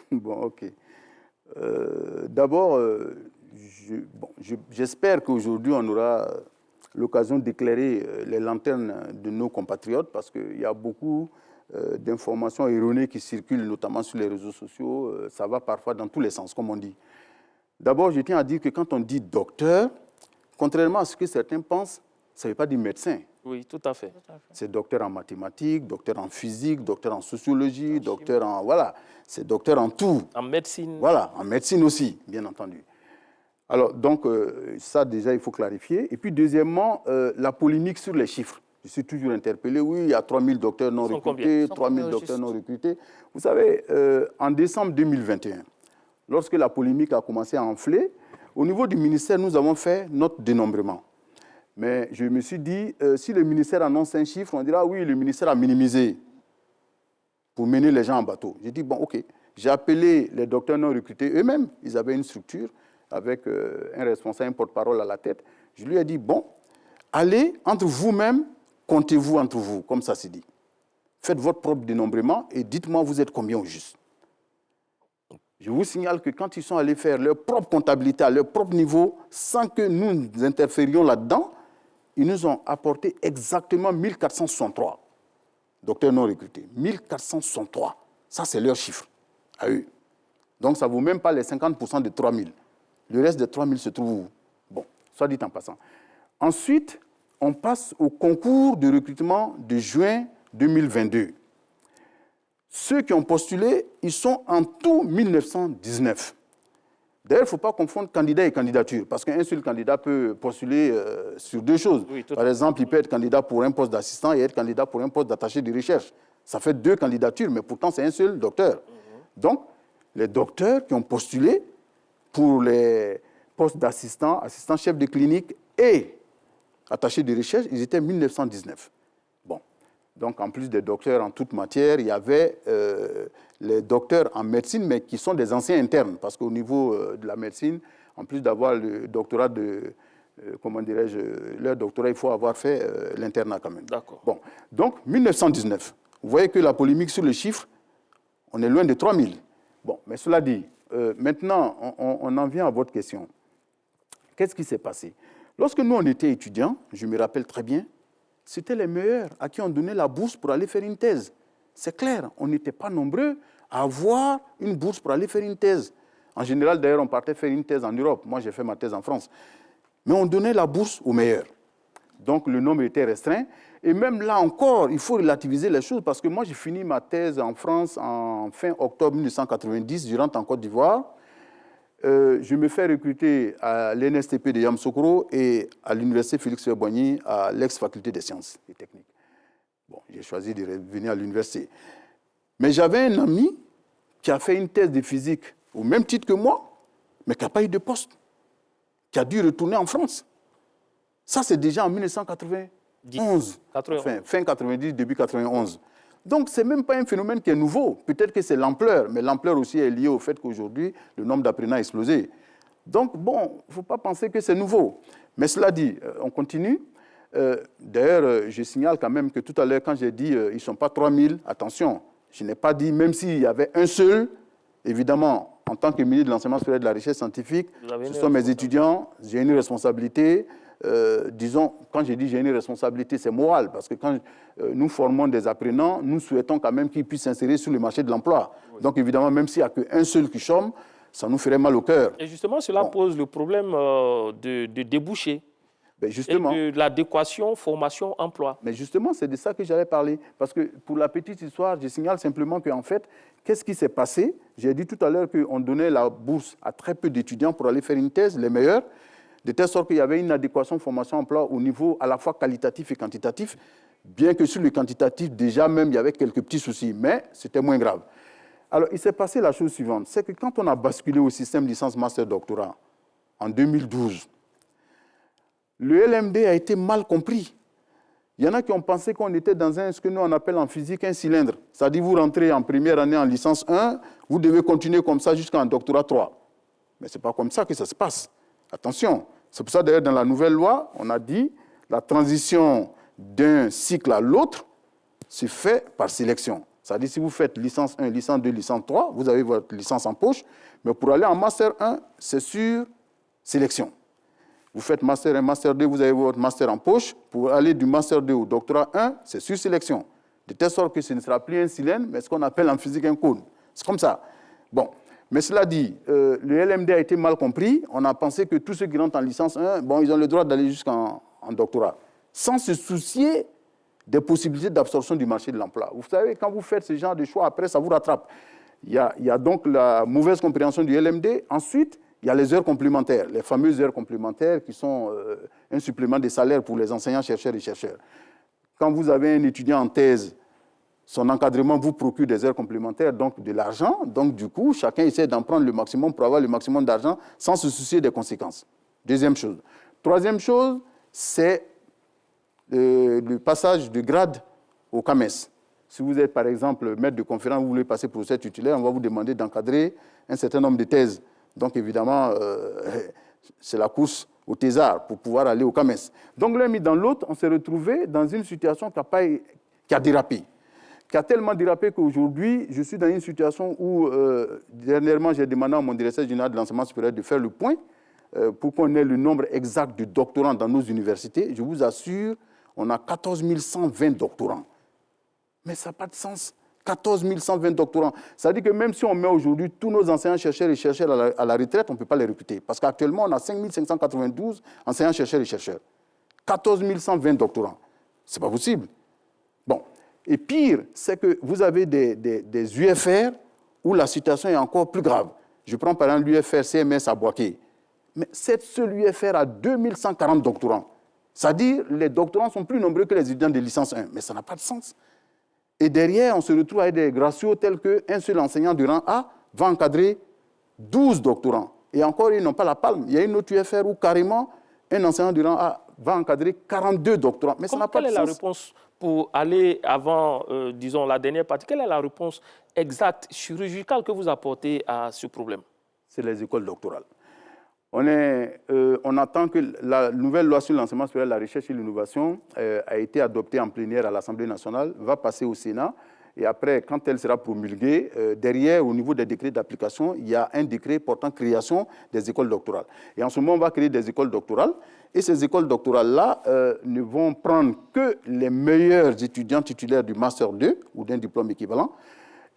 Bon, OK. D'abord, j'espère qu'aujourd'hui, on aura l'occasion d'éclairer les lanternes de nos compatriotes parce qu'il y a beaucoup d'informations erronées qui circulent, notamment sur les réseaux sociaux. Ça va parfois dans tous les sens, comme on dit. D'abord, je tiens à dire que quand on dit docteur, contrairement à ce que certains pensent, ça ne veut pas dire médecin. Oui, tout à fait. C'est docteur en mathématiques, docteur en physique, docteur en sociologie, docteur en... Voilà, c'est docteur en tout. En médecine. Voilà, en médecine aussi, bien entendu. Alors, donc, ça, déjà, il faut clarifier. Et puis, deuxièmement, la polémique sur les chiffres. Je suis toujours interpellé. Oui, il y a 3 000 docteurs non recrutés, 3 000 docteurs non recrutés. Vous savez, en décembre 2021, lorsque la polémique a commencé à enfler, au niveau du ministère, nous avons fait notre dénombrement. Mais je me suis dit, si le ministère annonce un chiffre, on dira oui, le ministère a minimisé pour mener les gens en bateau. J'ai dit, bon, OK. J'ai appelé les docteurs non recrutés eux-mêmes. Ils avaient une structure avec un responsable, un porte-parole à la tête. Je lui ai dit, bon, allez, entre vous-même, comptez-vous entre vous, comme ça c'est dit. Faites votre propre dénombrement et dites-moi, vous êtes combien au juste. Je vous signale que quand ils sont allés faire leur propre comptabilité à leur propre niveau, sans que nous interférions là-dedans, ils nous ont apporté exactement 1463 docteurs non recrutés. 1463. Ça, c'est leur chiffre à eux. Donc, ça ne vaut même pas les 50% de 3000. Le reste des 3000 se trouve où? Bon, soit dit en passant. Ensuite, on passe au concours de recrutement de juin 2022. Ceux qui ont postulé, ils sont en tout 1919. D'ailleurs, il ne faut pas confondre candidat et candidature, parce qu'un seul candidat peut postuler sur deux choses. Oui, par exemple, il peut être candidat pour un poste d'assistant et être candidat pour un poste d'attaché de recherche. Ça fait deux candidatures, mais pourtant, c'est un seul docteur. Donc, les docteurs qui ont postulé pour les postes d'assistant, assistant chef de clinique et attaché de recherche, ils étaient 1919. Bon. Donc, en plus des docteurs en toute matière, il y avait les docteurs en médecine, mais qui sont des anciens internes, parce qu'au niveau de la médecine, en plus d'avoir le doctorat de, comment dirais-je, leur doctorat, il faut avoir fait l'internat quand même. D'accord. Bon. Donc, 1919. Vous voyez que la polémique sur les chiffres, on est loin de 3000. Bon, mais cela dit, maintenant, on en vient à votre question. Qu'est-ce qui s'est passé? Lorsque nous, on était étudiants, je me rappelle très bien, c'était les meilleurs à qui on donnait la bourse pour aller faire une thèse. C'est clair, on n'était pas nombreux à avoir une bourse pour aller faire une thèse. En général, d'ailleurs, on partait faire une thèse en Europe. Moi, j'ai fait ma thèse en France. Mais on donnait la bourse aux meilleurs. Donc, le nombre était restreint. Et même là encore, il faut relativiser les choses parce que moi, j'ai fini ma thèse en France en fin octobre 1990. Je rentre en Côte d'Ivoire. Je me fais recruter à l'NSTP de Yamoussoukro et à l'université Félix-Houphouët-Boigny à l'ex-faculté des sciences et techniques. Bon, j'ai choisi de revenir à l'université. Mais j'avais un ami qui a fait une thèse de physique au même titre que moi, mais qui n'a pas eu de poste, qui a dû retourner en France. Ça, c'est déjà en 1991, fin 90, début 91. Donc, ce n'est même pas un phénomène qui est nouveau. Peut-être que c'est l'ampleur, mais l'ampleur aussi est liée au fait qu'aujourd'hui, le nombre d'apprenants a explosé. Donc, bon, il ne faut pas penser que c'est nouveau. Mais cela dit, on continue. D'ailleurs, je signale quand même que tout à l'heure, quand j'ai dit ils ne sont pas 3000, attention, je n'ai pas dit, même s'il y avait un seul, évidemment, en tant que ministre de l'Enseignement supérieur et de la Recherche scientifique, ce sont mes étudiants, j'ai une responsabilité. Disons, quand j'ai dit j'ai une responsabilité, c'est moral, parce que quand nous formons des apprenants, nous souhaitons quand même qu'ils puissent s'insérer sur le marché de l'emploi. Oui. Donc évidemment, même s'il n'y a qu'un seul qui chôme, ça nous ferait mal au cœur. Et justement, cela pose le problème de débouchés. Ben justement. Et de l'adéquation, formation, emploi. Mais justement, c'est de ça que j'allais parler. Parce que pour la petite histoire, je signale simplement qu'en fait, qu'est-ce qui s'est passé? J'ai dit tout à l'heure qu'on donnait la bourse à très peu d'étudiants pour aller faire une thèse, les meilleurs, de telle sorte qu'il y avait une adéquation formation-emploi au niveau à la fois qualitatif et quantitatif, bien que sur le quantitatif, déjà même, il y avait quelques petits soucis, mais c'était moins grave. Alors, il s'est passé la chose suivante, c'est que quand on a basculé au système licence-master-doctorat en 2012, le LMD a été mal compris. Il y en a qui ont pensé qu'on était dans ce que nous on appelle en physique un cylindre. C'est-à-dire vous rentrez en première année en licence 1, vous devez continuer comme ça jusqu'en doctorat 3. Mais ce n'est pas comme ça que ça se passe. Attention, c'est pour ça d'ailleurs dans la nouvelle loi, on a dit la transition d'un cycle à l'autre se fait par sélection. C'est-à-dire si vous faites licence 1, licence 2, licence 3, vous avez votre licence en poche, mais pour aller en master 1, c'est sur sélection. Vous faites master 1, master 2, vous avez votre master en poche. Pour aller du master 2 au doctorat 1, c'est sur sélection. De telle sorte que ce ne sera plus un cylindre, mais ce qu'on appelle en physique un cône. C'est comme ça. Bon. Mais cela dit, le LMD a été mal compris. On a pensé que tous ceux qui rentrent en licence 1, bon, ils ont le droit d'aller jusqu'en doctorat, sans se soucier des possibilités d'absorption du marché de l'emploi. Vous savez, quand vous faites ce genre de choix, après, ça vous rattrape. Il y a donc la mauvaise compréhension du LMD. Ensuite, il y a les heures complémentaires, les fameuses heures complémentaires qui sont un supplément de salaire pour les enseignants, chercheurs et chercheurs. Quand vous avez un étudiant en thèse, son encadrement vous procure des heures complémentaires, donc de l'argent. Donc, du coup, chacun essaie d'en prendre le maximum pour avoir le maximum d'argent sans se soucier des conséquences. Deuxième chose. Troisième chose, c'est le passage de grade au CAMES. Si vous êtes, par exemple, maître de conférence, vous voulez passer professeur titulaire, on va vous demander d'encadrer un certain nombre de thèses. Donc, évidemment, c'est la course au thésard pour pouvoir aller au CAMES. Donc, l'un mis dans l'autre, on s'est retrouvé dans une situation qui a dérapé. Qui a tellement dérapé qu'aujourd'hui, je suis dans une situation où, dernièrement, j'ai demandé à mon directeur général de l'enseignement supérieur de faire le point pour qu'on ait le nombre exact de doctorants dans nos universités. Je vous assure, on a 14 120 doctorants. Mais ça n'a pas de sens. 14 120 doctorants. Ça veut dire que même si on met aujourd'hui tous nos enseignants chercheurs et chercheurs à la retraite, on ne peut pas les recruter. Parce qu'actuellement, on a 5 592 enseignants chercheurs et chercheurs. 14 120 doctorants. Ce n'est pas possible. Bon. Et pire, c'est que vous avez des UFR où la situation est encore plus grave. Je prends par exemple l'UFR CMS à Boaké. Mais cette seule UFR a 2140 doctorants. C'est-à-dire les doctorants sont plus nombreux que les étudiants de licence 1. Mais ça n'a pas de sens. Et derrière, on se retrouve avec des ratios tels qu'un seul enseignant du rang A va encadrer 12 doctorants. Et encore, ils n'ont pas la palme. Il y a une autre UFR où carrément, un enseignant du rang A va encadrer 42 doctorants. Mais ça n'a pas de sens. Quelle est la réponse pour aller avant, disons, la dernière partie? Quelle est la réponse exacte, chirurgicale que vous apportez à ce problème? C'est les écoles doctorales. On attend que la nouvelle loi sur l'enseignement supérieur, la recherche et l'innovation a été adoptée en plénière à l'Assemblée nationale, va passer au Sénat. Et après, quand elle sera promulguée, derrière, au niveau des décrets d'application, il y a un décret portant création des écoles doctorales. Et en ce moment, on va créer des écoles doctorales. Et ces écoles doctorales-là ne vont prendre que les meilleurs étudiants titulaires du Master 2 ou d'un diplôme équivalent.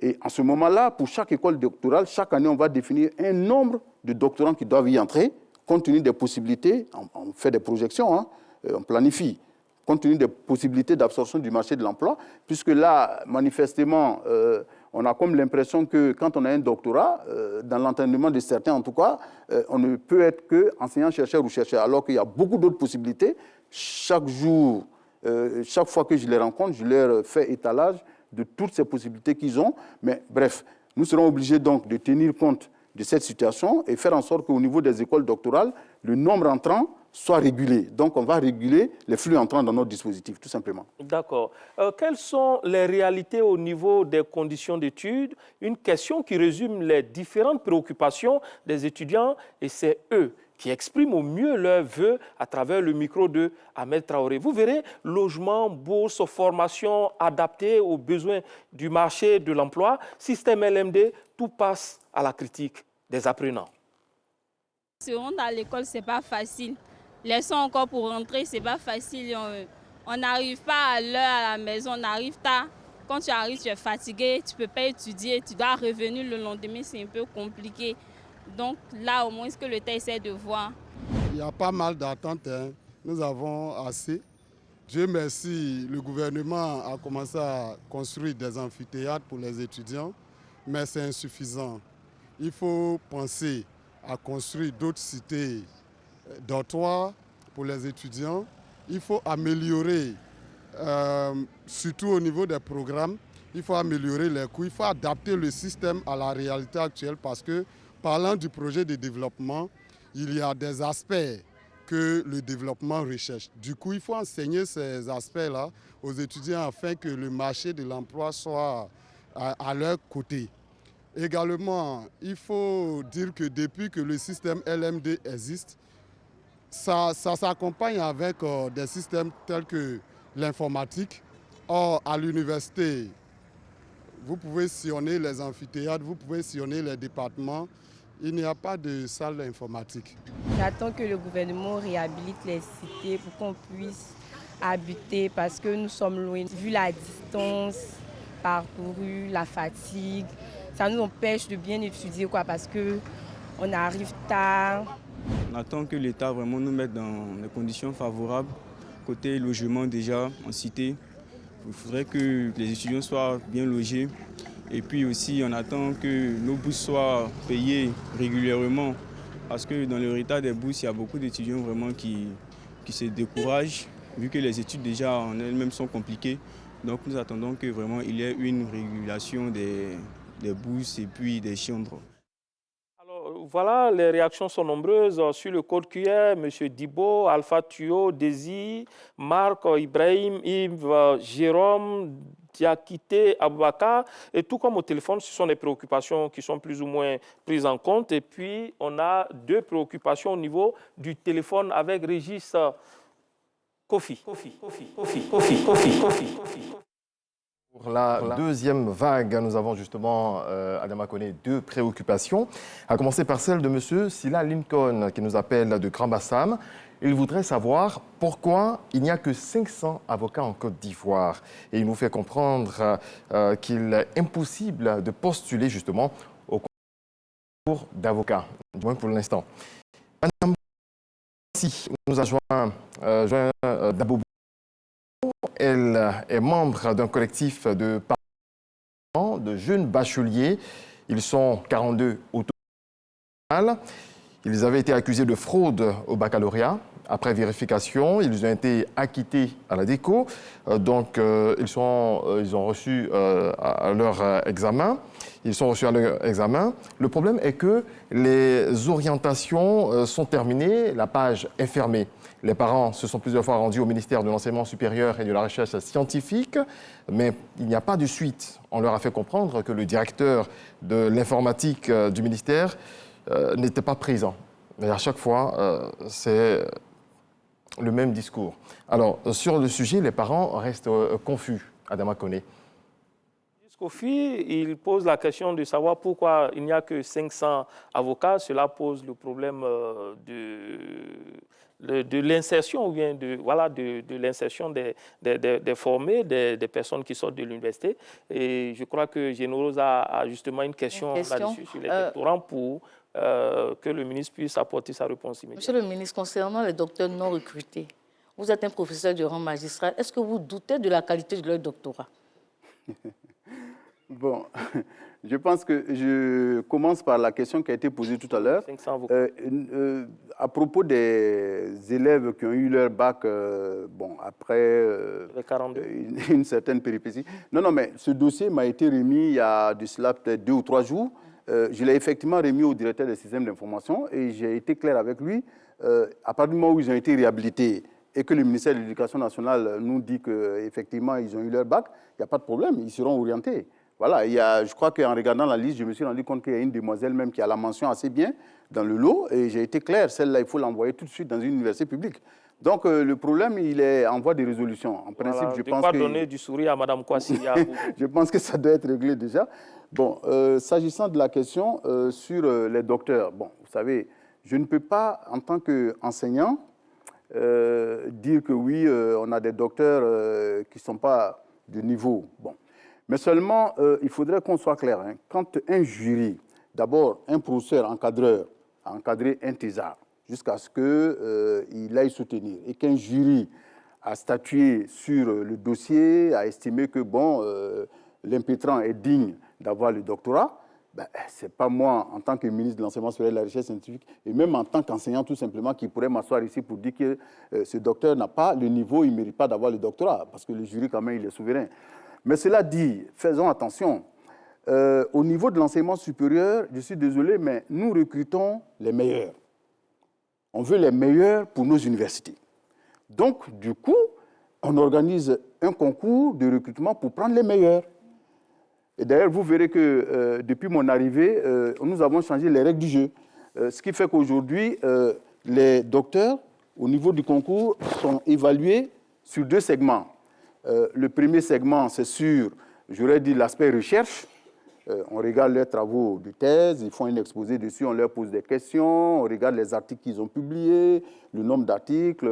Et en ce moment-là, pour chaque école doctorale, chaque année, on va définir un nombre de doctorants qui doivent y entrer, compte tenu des possibilités. On fait des projections, hein, on planifie, compte tenu des possibilités d'absorption du marché de l'emploi, puisque là, manifestement, on a comme l'impression que quand on a un doctorat, dans l'entendement de certains en tout cas, on ne peut être qu'enseignant, chercheur ou chercheur, alors qu'il y a beaucoup d'autres possibilités. Chaque jour, chaque fois que je les rencontre, je leur fais étalage de toutes ces possibilités qu'ils ont. Mais bref, nous serons obligés donc de tenir compte de cette situation et faire en sorte qu'au niveau des écoles doctorales, le nombre entrant soit régulé. Donc, on va réguler les flux entrants dans notre dispositif, tout simplement. D'accord. Quelles sont les réalités au niveau des conditions d'études? Une question qui résume les différentes préoccupations des étudiants et c'est eux qui expriment au mieux leurs vœux à travers le micro de Ahmed Traoré. Vous verrez, logement, bourse, formation adaptée aux besoins du marché de l'emploi, système LMD, tout passe à la critique des apprenants. Se rendre à l'école, ce n'est pas facile. Les sons encore pour rentrer, ce n'est pas facile. On n'arrive pas à l'heure à la maison, on arrive tard. Quand tu arrives, tu es fatigué, tu ne peux pas étudier, tu dois revenir le lendemain, c'est un peu compliqué. Donc là, au moins, ce que le temps essaie de voir. Il y a pas mal d'attentes, hein. Nous avons assez. Dieu merci, le gouvernement a commencé à construire des amphithéâtres pour les étudiants, mais c'est insuffisant. Il faut penser à construire d'autres cités dortoirs pour les étudiants. Il faut améliorer, surtout au niveau des programmes, il faut améliorer les coûts, il faut adapter le système à la réalité actuelle parce que, parlant du projet de développement, il y a des aspects que le développement recherche. Du coup, il faut enseigner ces aspects-là aux étudiants afin que le marché de l'emploi soit à leur côté. Également, il faut dire que depuis que le système LMD existe, ça s'accompagne avec des systèmes tels que l'informatique. Or, à l'université, vous pouvez sillonner les amphithéâtres, vous pouvez sillonner les départements. Il n'y a pas de salle informatique. J'attends que le gouvernement réhabilite les cités pour qu'on puisse habiter parce que nous sommes loin. Vu la distance parcourue, la fatigue, ça nous empêche de bien étudier parce qu'on arrive tard. On attend que l'État vraiment nous mette dans des conditions favorables. Côté logement déjà en cité, il faudrait que les étudiants soient bien logés. Et puis aussi, on attend que nos bourses soient payées régulièrement. Parce que dans le retard des bourses, il y a beaucoup d'étudiants vraiment qui se découragent, vu que les études déjà en elles-mêmes sont compliquées. Donc nous attendons que vraiment il y ait une régulation des bourses et puis des chambres. Alors, Voilà, les réactions sont nombreuses sur le code QR. M. Dibo, Alpha Tuyo, Désir, Marc, Ibrahim, Yves, Jérôme, Diakité, Aboubaka. Et tout comme au téléphone, ce sont des préoccupations qui sont plus ou moins prises en compte. Et puis, on a deux préoccupations au niveau du téléphone avec Régis Kofi. Pour la deuxième vague, nous avons justement, Adama Koné, deux préoccupations. À commencer par celle de M. Sila Lincoln, qui nous appelle de Grand Bassam. Il voudrait savoir pourquoi il n'y a que 500 avocats en Côte d'Ivoire. Et il nous fait comprendre qu'il est impossible de postuler justement au concours d'avocats, du moins pour l'instant. Madame nous a joint Dabobo. Elle est membre d'un collectif de parents, de jeunes bacheliers. Ils sont 42 au total. Ils avaient été accusés de fraude au baccalauréat. Après vérification, ils ont été acquittés à la DECO. Donc, ils ont reçu leur examen. Ils sont reçus à leur examen. Le problème est que les orientations sont terminées, la page est fermée. Les parents se sont plusieurs fois rendus au ministère de l'Enseignement supérieur et de la Recherche scientifique, mais il n'y a pas de suite. On leur a fait comprendre que le directeur de l'informatique du ministère n'était pas présent. Mais à chaque fois, c'est le même discours. Alors, sur le sujet, les parents restent confus, Adama Koné. Kofi, il pose la question de savoir pourquoi il n'y a que 500 avocats. Cela pose le problème de l'insertion ou bien de l'insertion des formés, des personnes qui sortent de l'université. Et je crois que Générose a justement une question là-dessus sur les doctorants pour que le ministre puisse apporter sa réponse immédiate. Monsieur le ministre, concernant les docteurs non recrutés, vous êtes un professeur de rang magistral. Est-ce que vous doutez de la qualité de leur doctorat? Bon, je pense que je commence par la question qui a été posée tout à l'heure. À propos des élèves qui ont eu leur bac après une certaine péripétie. Non, mais ce dossier m'a été remis il y a de cela peut-être 2 ou 3 jours. Je l'ai effectivement remis au directeur des systèmes d'information et j'ai été clair avec lui. À partir du moment où ils ont été réhabilités et que le ministère de l'Éducation nationale nous dit qu'effectivement ils ont eu leur bac, il n'y a pas de problème, ils seront orientés. Voilà, je crois qu'en regardant la liste, je me suis rendu compte qu'il y a une demoiselle même qui a la mention assez bien dans le lot et j'ai été clair, celle-là, il faut l'envoyer tout de suite dans une université publique. Donc le problème, il est en voie de résolution. En principe, je pense que... donner du sourire à Mme Kwasi. Je pense que ça doit être réglé déjà. Bon, s'agissant de la question sur les docteurs, bon, vous savez, je ne peux pas, en tant qu'enseignant, dire que oui, on a des docteurs qui ne sont pas de niveau. Bon. Mais seulement, il faudrait qu'on soit clair. Hein. Quand un jury, d'abord un professeur encadreur, a encadré un thésard jusqu'à ce qu'il aille soutenir, et qu'un jury a statué sur le dossier, a estimé que bon, l'impétrant est digne d'avoir le doctorat, ben, ce n'est pas moi, en tant que ministre de l'Enseignement supérieur et de la Recherche scientifique, et même en tant qu'enseignant tout simplement, qui pourrait m'asseoir ici pour dire que ce docteur n'a pas le niveau, il ne mérite pas d'avoir le doctorat, parce que le jury, quand même, il est souverain. Mais cela dit, faisons attention. Au niveau de l'enseignement supérieur, je suis désolé, mais nous recrutons les meilleurs. On veut les meilleurs pour nos universités. Donc, du coup, on organise un concours de recrutement pour prendre les meilleurs. Et d'ailleurs, vous verrez que depuis mon arrivée, nous avons changé les règles du jeu. Ce qui fait qu'aujourd'hui, les docteurs, au niveau du concours, sont évalués sur 2 segments. Le premier segment, c'est sur, j'aurais dit, l'aspect recherche. On regarde leurs travaux de thèse, ils font un exposé dessus, on leur pose des questions, on regarde les articles qu'ils ont publiés, le nombre d'articles,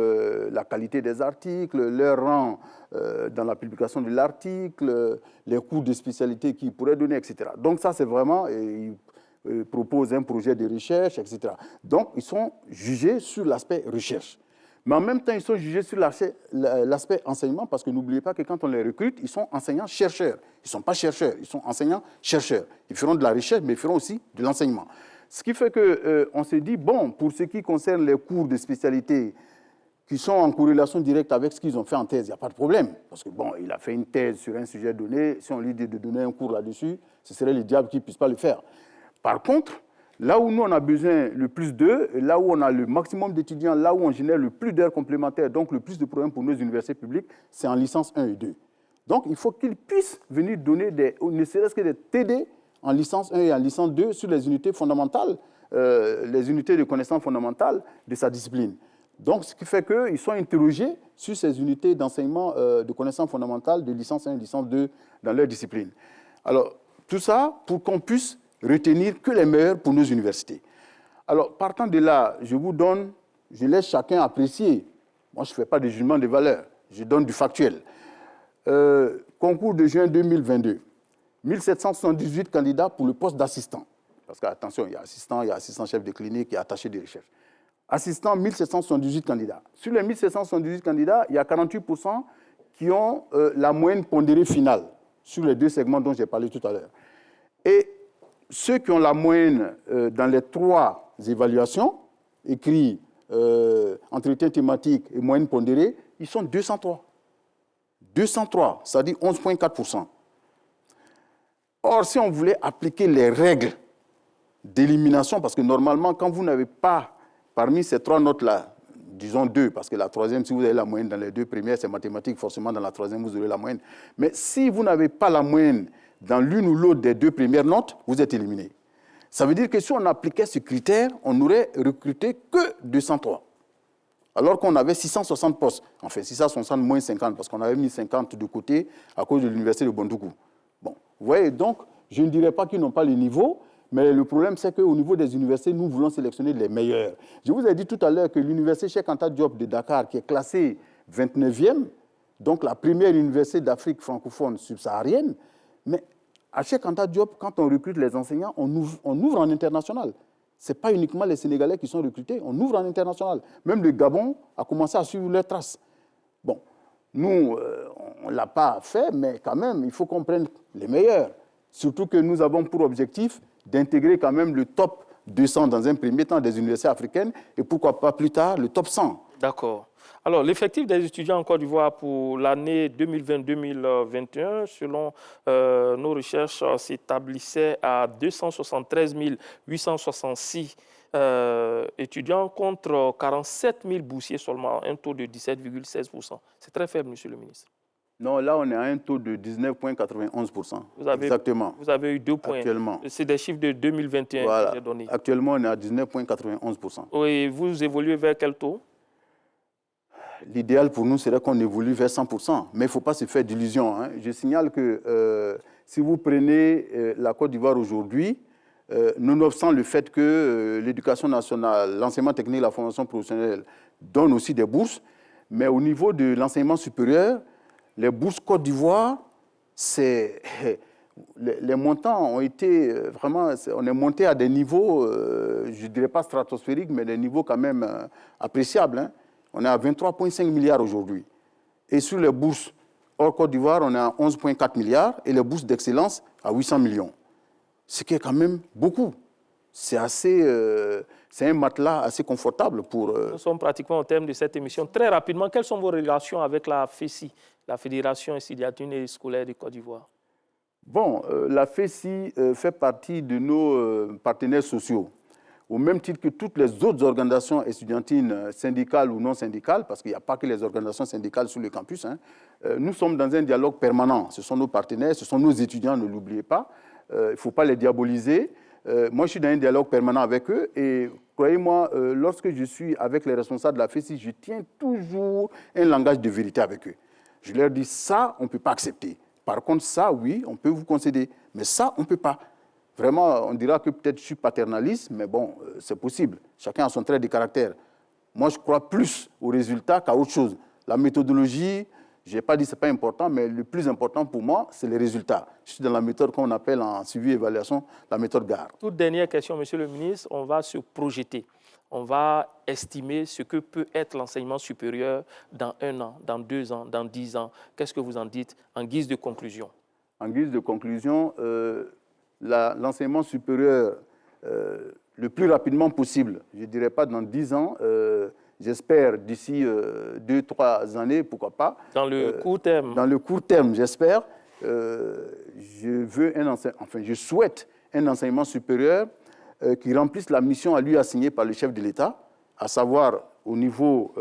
la qualité des articles, leur rang dans la publication de l'article, les cours de spécialité qu'ils pourraient donner, etc. Donc ça, c'est vraiment, ils proposent un projet de recherche, etc. Donc, ils sont jugés sur l'aspect recherche. Mais en même temps, ils sont jugés sur l'aspect enseignement, parce que n'oubliez pas que quand on les recrute, ils sont enseignants-chercheurs. Ils ne sont pas chercheurs, ils sont enseignants-chercheurs. Ils feront de la recherche, mais ils feront aussi de l'enseignement. Ce qui fait qu'on s'est dit, bon, pour ce qui concerne les cours de spécialité qui sont en corrélation directe avec ce qu'ils ont fait en thèse, il n'y a pas de problème. Parce que, bon, il a fait une thèse sur un sujet donné. Si on lui dit de donner un cours là-dessus, ce serait le diable qui ne puisse pas le faire. Par contre, Là où nous, on a besoin le plus d'eux, là où on a le maximum d'étudiants, là où on génère le plus d'heures complémentaires, donc le plus de problèmes pour nos universités publiques, c'est en licence 1 et 2. Donc, il faut qu'ils puissent venir donner ne serait-ce que des TD en licence 1 et en licence 2 sur les unités fondamentales, les unités de connaissances fondamentales de sa discipline. Donc, ce qui fait qu'ils sont interrogés sur ces unités d'enseignement de connaissances fondamentales de licence 1 et licence 2 dans leur discipline. Alors, tout ça pour qu'on puisse retenir que les meilleurs pour nos universités. Alors, partant de là, je laisse chacun apprécier. Moi, je ne fais pas de jugement de valeur, je donne du factuel. Concours de juin 2022, 1778 candidats pour le poste d'assistant. Parce qu'attention, il y a assistant chef de clinique, il y a attaché de recherche. Assistant, 1778 candidats. Sur les 1778 candidats, il y a 48% qui ont la moyenne pondérée finale sur les 2 segments dont j'ai parlé tout à l'heure. Et ceux qui ont la moyenne dans les 3 évaluations, écrit entretien thématique et moyenne pondérée, ils sont 203. 203, c'est-à-dire 11,4%. Or, si on voulait appliquer les règles d'élimination, parce que normalement, quand vous n'avez pas, parmi ces 3 notes-là, disons 2, parce que la 3e, si vous avez la moyenne dans les 2 premières, c'est mathématique, forcément dans la 3e, vous aurez la moyenne. Mais si vous n'avez pas la moyenne dans l'une ou l'autre des 2 premières notes, vous êtes éliminé. Ça veut dire que si on appliquait ce critère, on n'aurait recruté que 203. Alors qu'on avait 660 postes. Enfin, 660 moins 50, parce qu'on avait mis 50 de côté à cause de l'université de Bondougou. Bon, vous voyez, donc, je ne dirais pas qu'ils n'ont pas le niveau, mais le problème, c'est qu'au niveau des universités, nous voulons sélectionner les meilleurs. Je vous ai dit tout à l'heure que l'université Cheikh Anta Diop de Dakar, qui est classée 29e, donc la première université d'Afrique francophone subsaharienne, mais à Cheikh Anta Diop, quand on recrute les enseignants, on ouvre en international. Ce n'est pas uniquement les Sénégalais qui sont recrutés, on ouvre en international. Même le Gabon a commencé à suivre leurs traces. Bon, nous, on ne l'a pas fait, mais quand même, il faut qu'on prenne les meilleurs. Surtout que nous avons pour objectif d'intégrer quand même le top 200 dans un premier temps des universités africaines et pourquoi pas plus tard le top 100. D'accord. Alors, l'effectif des étudiants en Côte d'Ivoire pour l'année 2020-2021, selon nos recherches, s'établissait à 273 866 étudiants contre 47 000 boursiers seulement, un taux de 17,16%. C'est très faible, monsieur le ministre. Non, là, on est à un taux de 19,91%. Exactement. Vous avez eu 2 points. Actuellement. C'est des chiffres de 2021 voilà. que j'ai donnés. Actuellement, on est à 19,91%. Oui, vous évoluez vers quel taux? L'idéal pour nous serait qu'on évolue vers 100%, mais il ne faut pas se faire d'illusions. Hein. Je signale que si vous prenez la Côte d'Ivoire aujourd'hui, nonobstant le fait que l'éducation nationale, l'enseignement technique et la formation professionnelle donnent aussi des bourses, mais au niveau de l'enseignement supérieur, les bourses Côte d'Ivoire, les montants ont été vraiment, on est monté à des niveaux, je ne dirais pas stratosphériques, mais des niveaux quand même appréciables. Hein. On est à 23,5 milliards aujourd'hui. Et sur les bourses hors Côte d'Ivoire, on est à 11,4 milliards et les bourses d'excellence à 800 millions. Ce qui est quand même beaucoup. C'est un matelas assez confortable pour... Nous sommes pratiquement au terme de cette émission. Très rapidement, quelles sont vos relations avec la FESI, la Fédération étudiantine et scolaire de Côte d'Ivoire? Bon, la FESI fait partie de nos partenaires sociaux. Au même titre que toutes les autres organisations étudiantines, syndicales ou non syndicales, parce qu'il n'y a pas que les organisations syndicales sur le campus, hein, nous sommes dans un dialogue permanent. Ce sont nos partenaires, ce sont nos étudiants, ne l'oubliez pas. Il ne faut pas les diaboliser. Moi, je suis dans un dialogue permanent avec eux et croyez-moi, lorsque je suis avec les responsables de la FESI, je tiens toujours un langage de vérité avec eux. Je leur dis ça, on ne peut pas accepter. Par contre, ça, oui, on peut vous concéder. Mais ça, on ne peut pas. Vraiment, on dira que peut-être je suis paternaliste, mais bon, c'est possible. Chacun a son trait de caractère. Moi, je crois plus aux résultats qu'à autre chose. La méthodologie, je n'ai pas dit que ce n'est pas important, mais le plus important pour moi, c'est les résultats. Je suis dans la méthode qu'on appelle en suivi et évaluation, la méthode GAR. Toute dernière question, monsieur le ministre, on va se projeter. On va estimer ce que peut être l'enseignement supérieur dans 1 an, dans 2 ans, dans 10 ans. Qu'est-ce que vous en dites en guise de conclusion? En guise de conclusion, l'enseignement supérieur le plus rapidement possible, je ne dirais pas dans 10 ans, j'espère d'ici 2-3 années, pourquoi pas. Dans le court terme. Dans le court terme, j'espère. Je souhaite un enseignement supérieur qui remplissent la mission à lui assignée par le chef de l'État, à savoir au niveau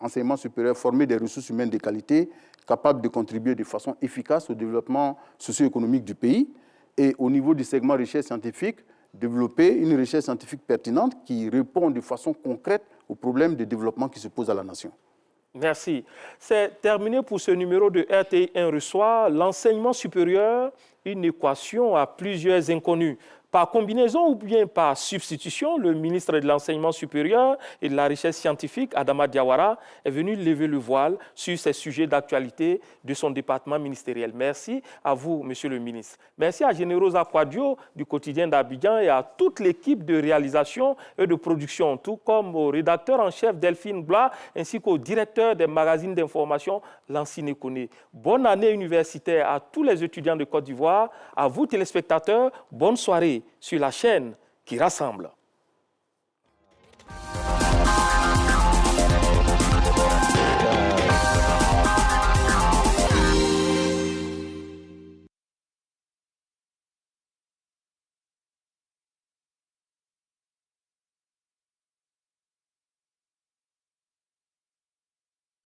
enseignement supérieur, former des ressources humaines de qualité capables de contribuer de façon efficace au développement socio-économique du pays, et au niveau du segment recherche scientifique, développer une recherche scientifique pertinente qui répond de façon concrète aux problèmes de développement qui se posent à la nation. Merci. C'est terminé pour ce numéro de RTI 1 reçoit l'enseignement supérieur, une équation à plusieurs inconnus. Par combinaison ou bien par substitution, le ministre de l'Enseignement supérieur et de la Recherche scientifique, Adama Diawara, est venu lever le voile sur ces sujets d'actualité de son département ministériel. Merci à vous, monsieur le ministre. Merci à Générosa Quadio du quotidien d'Abidjan et à toute l'équipe de réalisation et de production, tout comme au rédacteur en chef Delphine Blas, ainsi qu'au directeur des magazines d'information, Lancine Kone. Bonne année universitaire à tous les étudiants de Côte d'Ivoire, à vous téléspectateurs, bonne soirée sur la chaîne qui rassemble.